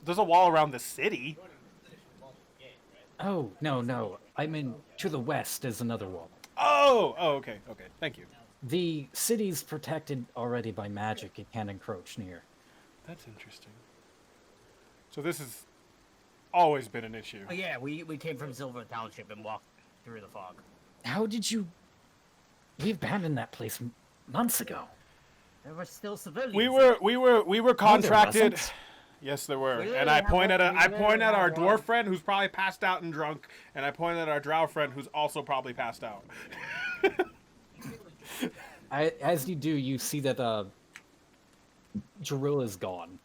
There's a wall around the city. Oh, no. I mean, to the west is another wall. Oh, okay. Thank you. The city's protected already by magic. It can't encroach near. That's interesting. So this has always been an issue. Oh yeah, we came from Silver Township and walked through the fog. How did you... We abandoned that place months ago. There were still civilians. We were contracted. wasn't. Yes, there were. We And I literally point have at one- we our literally have dwarf one. friend who's probably passed out and drunk, and I point at our drow friend who's also probably passed out. As you do, you see that Jarilla is gone.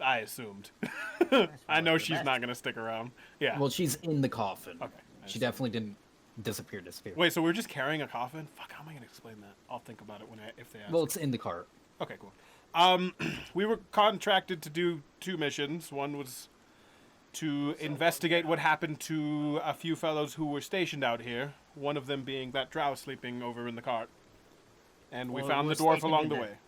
I assumed. I know probably the she's best. not gonna stick around. Yeah. Well, she's in the coffin. Okay. I She see. definitely didn't disappear. Wait, so we're just carrying a coffin? Fuck, how am I gonna explain that? I'll think about it if they ask. Well, it's in the cart. Okay, cool. We were contracted to do 2 missions. One was to investigate what happened to a few fellows who were stationed out here. One of them being that drow sleeping over in the cart. And we Well, found we're the dwarf stationed along in the the- way.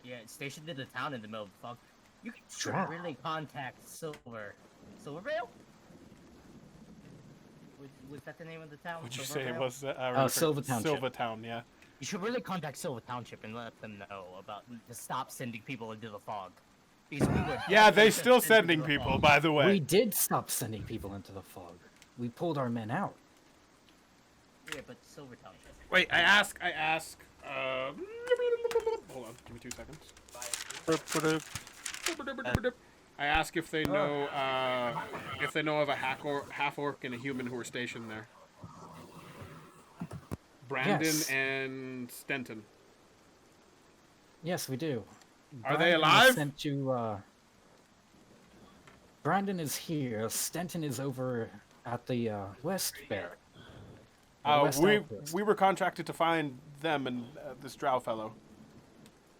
Yeah, it's stationed in the town in the middle of the fog. You should Drow. really contact Silvervale? Was that the name of the town? Would you say it Silvervale? was? Silva Township. Silva Town, yeah. You should really contact Silver Township and let them know about to stop sending people into the fog. Because we were Yeah, they definitely still sent sending into the people, fog. by the way. We did stop sending people into the fog. We pulled our men out. Yeah, but Silver Township. Wait, I ask. Hold on, give me 2 seconds. I ask if they know of a half orc and a human who are stationed there. Brandon Yes. and Stenton. Yes, we do. Are they Brandon was alive? Sent to, Brandon is here. Stenton is over at the West Barrack. West Outpost. We were contracted to find them and this drow fellow.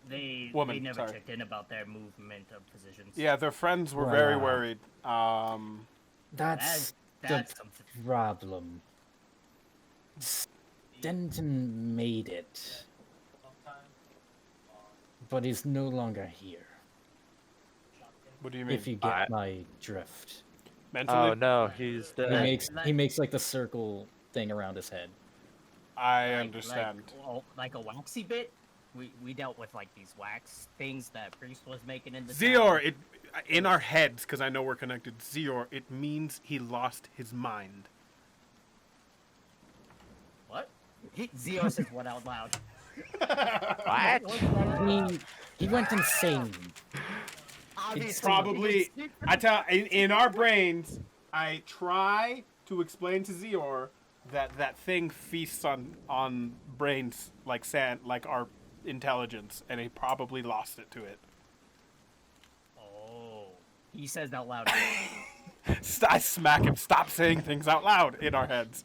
They Woman, never sorry. checked in about their movement of positions. Yeah, their friends were very Wow. worried. That's That's the something. problem. Stenton made it, but he's no longer here. What do you mean? If you get my drift. Mentally? Oh no, he's He dead. makes like the circle thing around his head. I understand. Like a waxy bit. We dealt with like these wax things that Priest was making in the Zior, town. in our heads, because I know we're connected. Zior, it means he lost his mind. What? Zio says what out loud. What? He went insane. Obviously, Probably, because- I tell in our brains, I try to explain to Zior that thing feasts on brains like sand, like our intelligence, and he probably lost it to it. Oh, he says out loud. I smack him. Stop saying things out loud in our heads.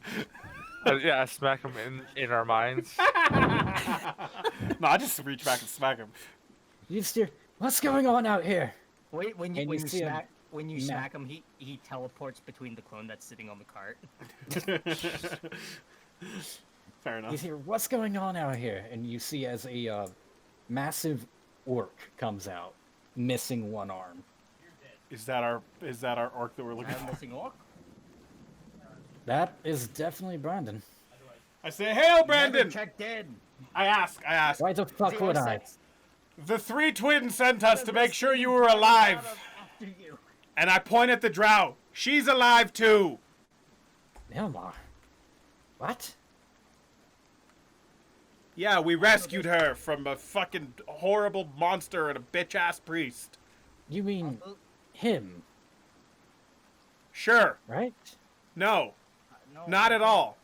Yeah, I smack him in our minds. No, I just reach back and smack him. You steer. What's going on out here? Wait, when you And when you you see him smack when you map. smack him, he teleports between the clone that's sitting on the cart. Fair You enough. hear, what's going on out here? And you see as a massive orc comes out, missing one arm. Is that our orc that we're looking I'm for? missing orc. That is definitely Brandon. I say, "Hail, Brandon!" Never checked in. I ask. Why the fuck Zero would I? says, The 3 twins sent us to make sure you were alive. After you. And I point at the drow. She's alive too. Nilmar. What? Yeah, we rescued her from a fucking horrible monster and a bitch-ass priest. You mean him, Sure. right? No, No, not at all.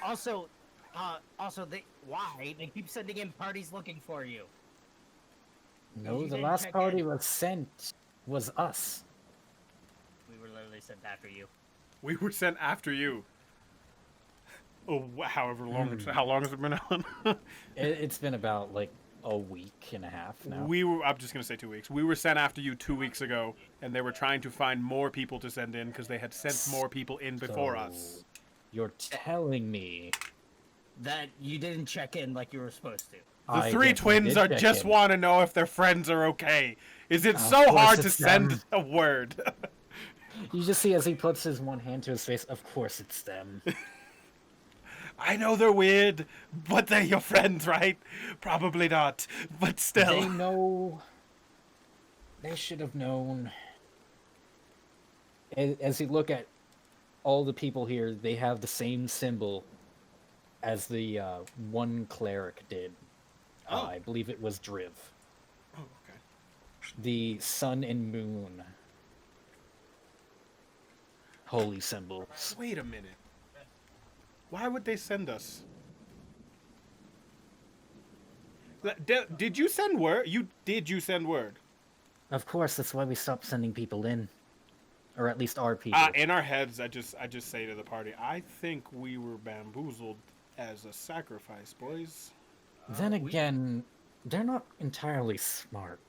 Also, why they keep sending in parties looking for you? No, You the didn't last check party in. was sent was us. We were literally sent after you. We were sent after you. Oh, however long. How long has it been on? It's been about like a week and a half now. I'm just gonna say 2 weeks. We were sent after you 2 weeks ago, and they were trying to find more people to send in because they had sent more people in before us. You're telling me That you didn't check in like you were supposed to. The I three definitely twins did are check just in. want to know if their friends are okay. Is it Of so course hard to it's send them. a word? You just see as he puts his one hand to his face, of course it's them. I know they're weird, but they're your friends, right? Probably not, but still. They know. They should have known. As you look at all the people here, they have the same symbol as the one cleric did. Oh. I believe it was Driv. Oh, okay. The sun and moon. Holy symbols. Wait a minute. Why would they send us? Did you send word? Did you send word? Of course, that's why we stopped sending people in. Or at least our people. In our heads, I just say to the party, I think we were bamboozled as a sacrifice, boys. Then again, they're not entirely smart.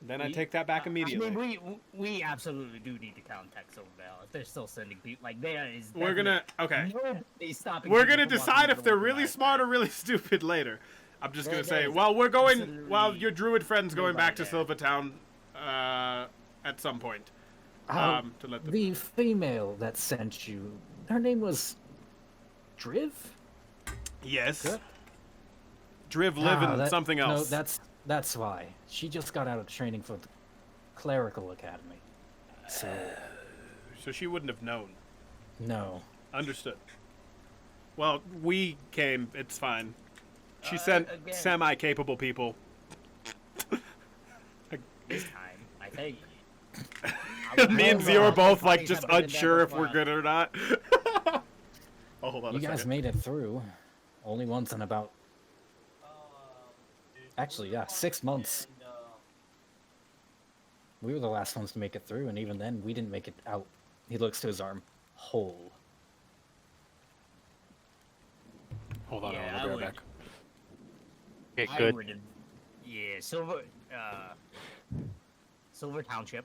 Then I take that back immediately. I mean, we absolutely do need to contact Silverbell if they're still sending people. Like, there is. We're gonna nobody's stopping. We're people gonna from decide walking if the they're Wonder really Light. smart or really stupid later. I'm just gonna say, There's well, we're going. absolutely Well, your druid friend's going back to nobody Silvertown at some point. Oh, To let them. the female that sent you, her name was Driv? Yes. Good. Driv live in something else. No, that's why. She just got out of training for the clerical academy. So she wouldn't have known. No. Understood. Well, we came. It's fine. She sent again. semi-capable people. This time, I think. Me and Zero are both like just Parties have been in unsure there if we're before. good or not. Oh, hold on You a guys second. made it through. Only once in about... Actually, yeah, 6 months. We were the last ones to make it through, and even then, we didn't make it out. He looks to his arm. Whole. Hold on, Yeah, I'll be right back. Okay, I good. would, yeah, Silver Township.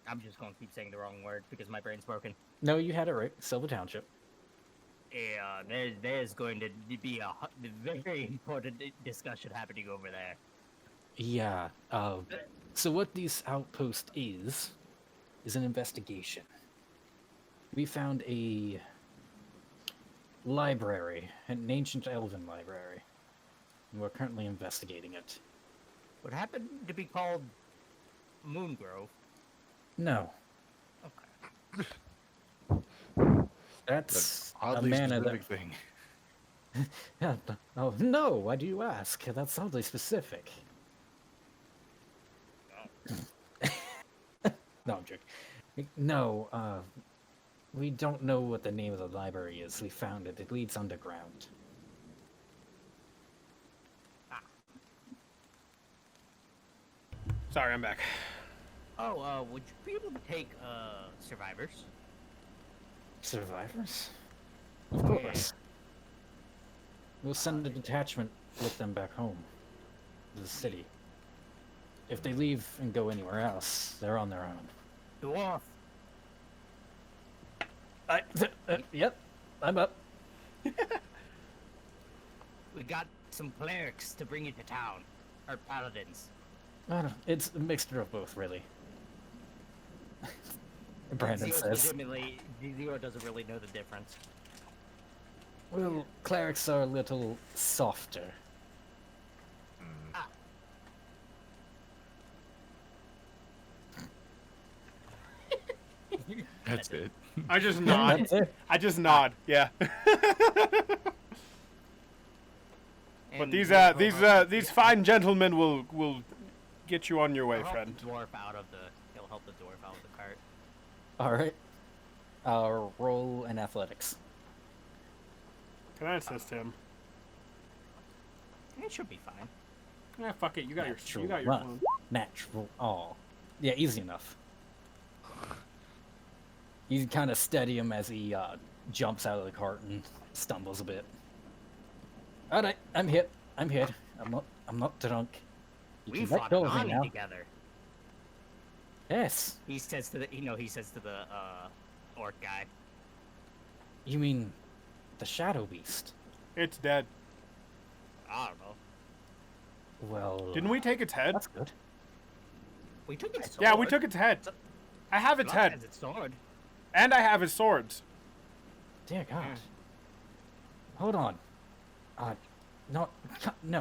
I'm just gonna keep saying the wrong word because my brain's broken. No, you had it right. Silver Township. Yeah, there's going to be a very important discussion happening over there. Yeah. So what this outpost is an investigation. We found a library, an ancient elven library. And we're currently investigating it. What happened to be called Moongrove? No. Okay. That's a Oddly mana specific that... thing. Yeah, oh, no, why do you ask? That's oddly specific. No, I'm joking. No, we don't know what the name of the library is. We found it. It leads underground. Sorry, I'm back. Oh, would you be able to take survivors? Survivors? Of course. We'll send a detachment with them back home. To the city. If they leave and go anywhere else, they're on their own. Dwarf. Yep, I'm up. We got some clerics to bring you to town. Or paladins. I don't, it's a mixture of both, really. Brandon Zero's says. legitimately, Zero doesn't really know the difference. Well, clerics are a little softer. That's it. I just nod. That's it. I just nod. Yeah. But And these we'll help these fine gentlemen will get you on your way, help friend. the dwarf out of the. He'll help the dwarf out of the cart. Alright. Roll in athletics. Can I assist him? It should be fine. Yeah, fuck it. You got your Natural phone. one. Natural. Oh. Yeah, easy enough. You kind of steady him as he jumps out of the cart and stumbles a bit. Alright, I'm here. I'm here. I'm not drunk. You We can let fought go an of me army now. together. Yes. He says to the, he says to the orc guy. You mean the Shadow Beast? It's dead. I don't know. Well, Didn't we take its head? That's good. We took its sword. Yeah, we took its head. I have its Block head. has its sword. And I have his swords. Dear God. Hold on. No,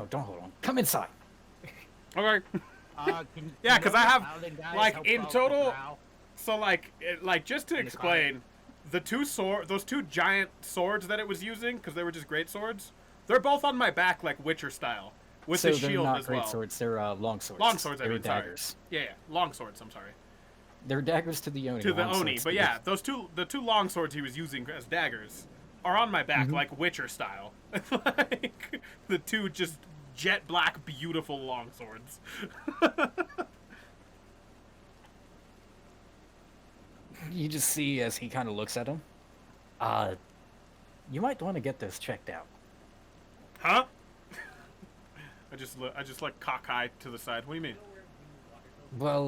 don't hold on. Come inside. Okay. Can Yeah, you 'cause know I the have, paladin guys like, help in out the total- drow? So like, just to In the explain, those two giant swords that it was using, because they were just great swords, they're both on my back like Witcher style, with So the they're shield not as great well. swords, they're long swords. Long swords, I They're mean, sorry. daggers. Yeah, long swords. I'm sorry. They're daggers to the Oni. To the long Oni, swords but to yeah, the two long swords he was using as daggers are on my back Mhm. like Witcher style, like the two just jet black, beautiful long swords. You just see as he kind of looks at him. You might want to get this checked out. Huh? I just like cockeye to the side. What do you mean? Well,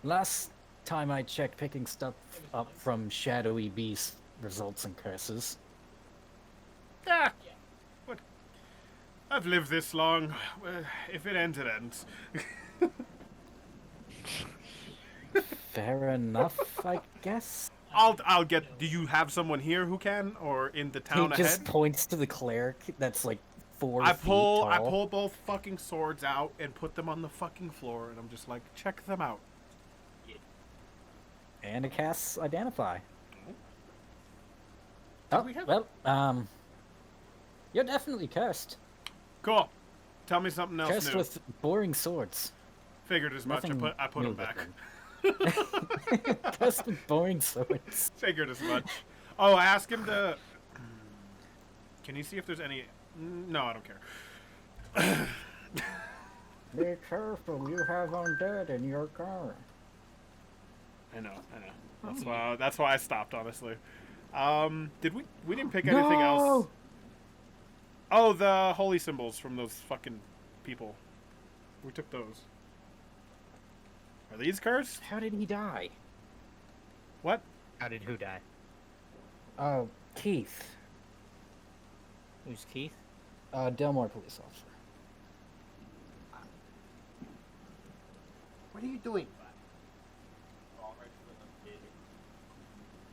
last time I checked, picking stuff up from shadowy beasts results in curses. Ah, what? I've lived this long. Well, if it ends, it ends. Fair enough, I guess. I'll get. Do you have someone here who can, or in the town He just ahead? points to the cleric that's like 4 I feet pull tall. both fucking swords out and put them on the fucking floor, and I'm just like, check them out. And it casts Identify. Do Oh, we have- well, you're definitely cursed. Cool. Tell me something else Cursed new. with boring swords. Figured as much. Nothing I put new them back. looking. Cursed with boring swords. Figured as much. Oh, I asked him to. Can you see if there's any? No, I don't care. Be careful, you have undead in your car. I know. That's why I stopped, honestly. Did we didn't pick anything else? Oh, the holy symbols from those fucking people. We took those. Are these cursed? How did he die? What? How did who die? Oh, Keith. Who's Keith? Delmore police officer. What are you doing?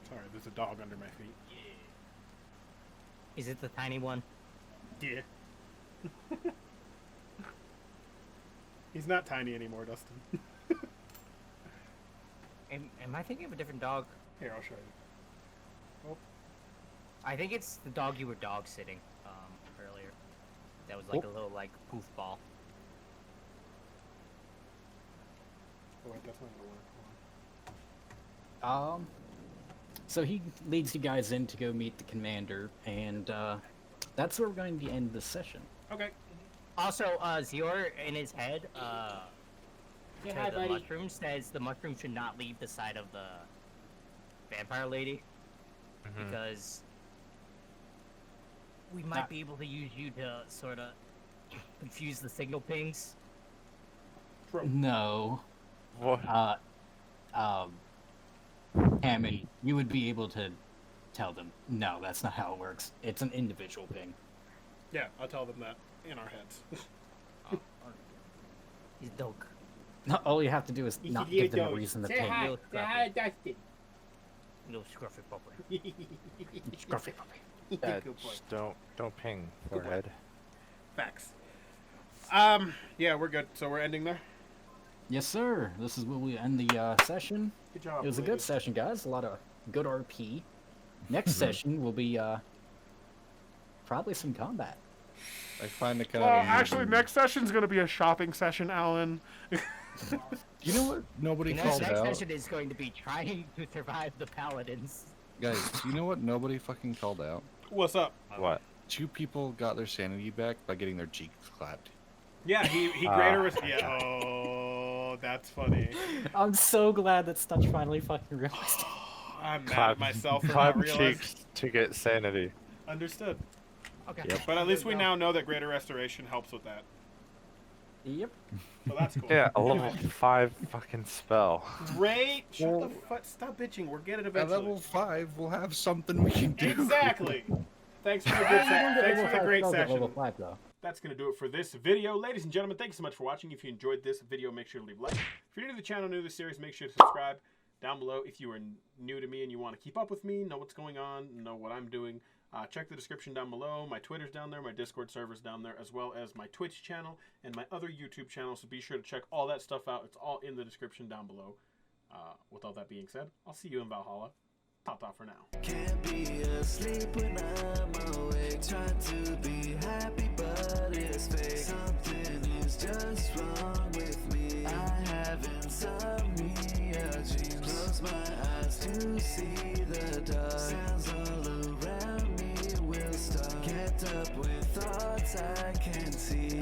Sorry, there's a dog under my feet. Is it the tiny one? Yeah. He's not tiny anymore, Dustin. Am I thinking of a different dog? Here, I'll show you. Oh. I think it's the dog you were dog sitting earlier. That was like a little like poof ball. Oh, wait, that's not gonna work. So he leads you guys in to go meet the commander, and that's where we're going to end the session. Okay. Also, Zior in his head, Say to hi, the buddy. mushroom says the mushroom should not leave the side of the vampire lady because we might be able to use you to sort of confuse the signal pings. No. What? Hammond, you would be able to tell them, no, that's not how it works. It's an individual ping. Yeah, I'll tell them that in our heads. He's dog. No, all you have to do is He's not a give them little a reason to Say ping. hi. Little Say scruffy. hi, Dustin. Little scruffy puppy. Scruffy puppy. Yeah, Good boy. just don't ping forehead. Facts. Yeah, we're good. So we're ending there. Yes, sir. This is where we end the session. Good job. It was a good session, guys. A lot of good RP. Next session will be probably some combat. I find it kind Well, of actually, amusing. next session's gonna be a shopping session, Alan. You know what? Nobody The called next out. session is going to be trying to survive the paladins. Guys, you know what? Nobody fucking called out. What's up? What? 2 people got their sanity back by getting their cheeks clapped. Yeah, he greater. Yeah. Oh, that's funny. I'm so glad that Stutch finally fucking realized it. I'm mad at myself for not Clap realizing. cheeks to get sanity. Understood. Okay. Yep. But at least we now know that greater restoration helps with that. Yep. So that's cool. Yeah, a level 5 fucking spell. Great. Shut Well- the fuck. Stop bitching. We'll get it At eventually. level 5, we'll have something we can do. Exactly. Thanks for the good Thanks for the great session. Level 5 though. That's going to do it for this video. Ladies and gentlemen, thank you so much for watching. If you enjoyed this video, make sure to leave a like. If you're new to the channel, new to the series, make sure to subscribe down below. If you are new to me and you want to keep up with me, know what's going on, know what I'm doing, check the description down below. My Twitter's down there, my Discord server's down there, as well as my Twitch channel and my other YouTube channel. So be sure to check all that stuff out. It's all in the description down below. With all that being said, I'll see you in Valhalla. Ta-ta for now. Can't be asleep when I'm awake. Trying to be happy, but it's fake. Something is just wrong with me. I have insomnia dreams. Close my eyes to see the dark. Sounds all around me will stop. Get up with thoughts I can't see.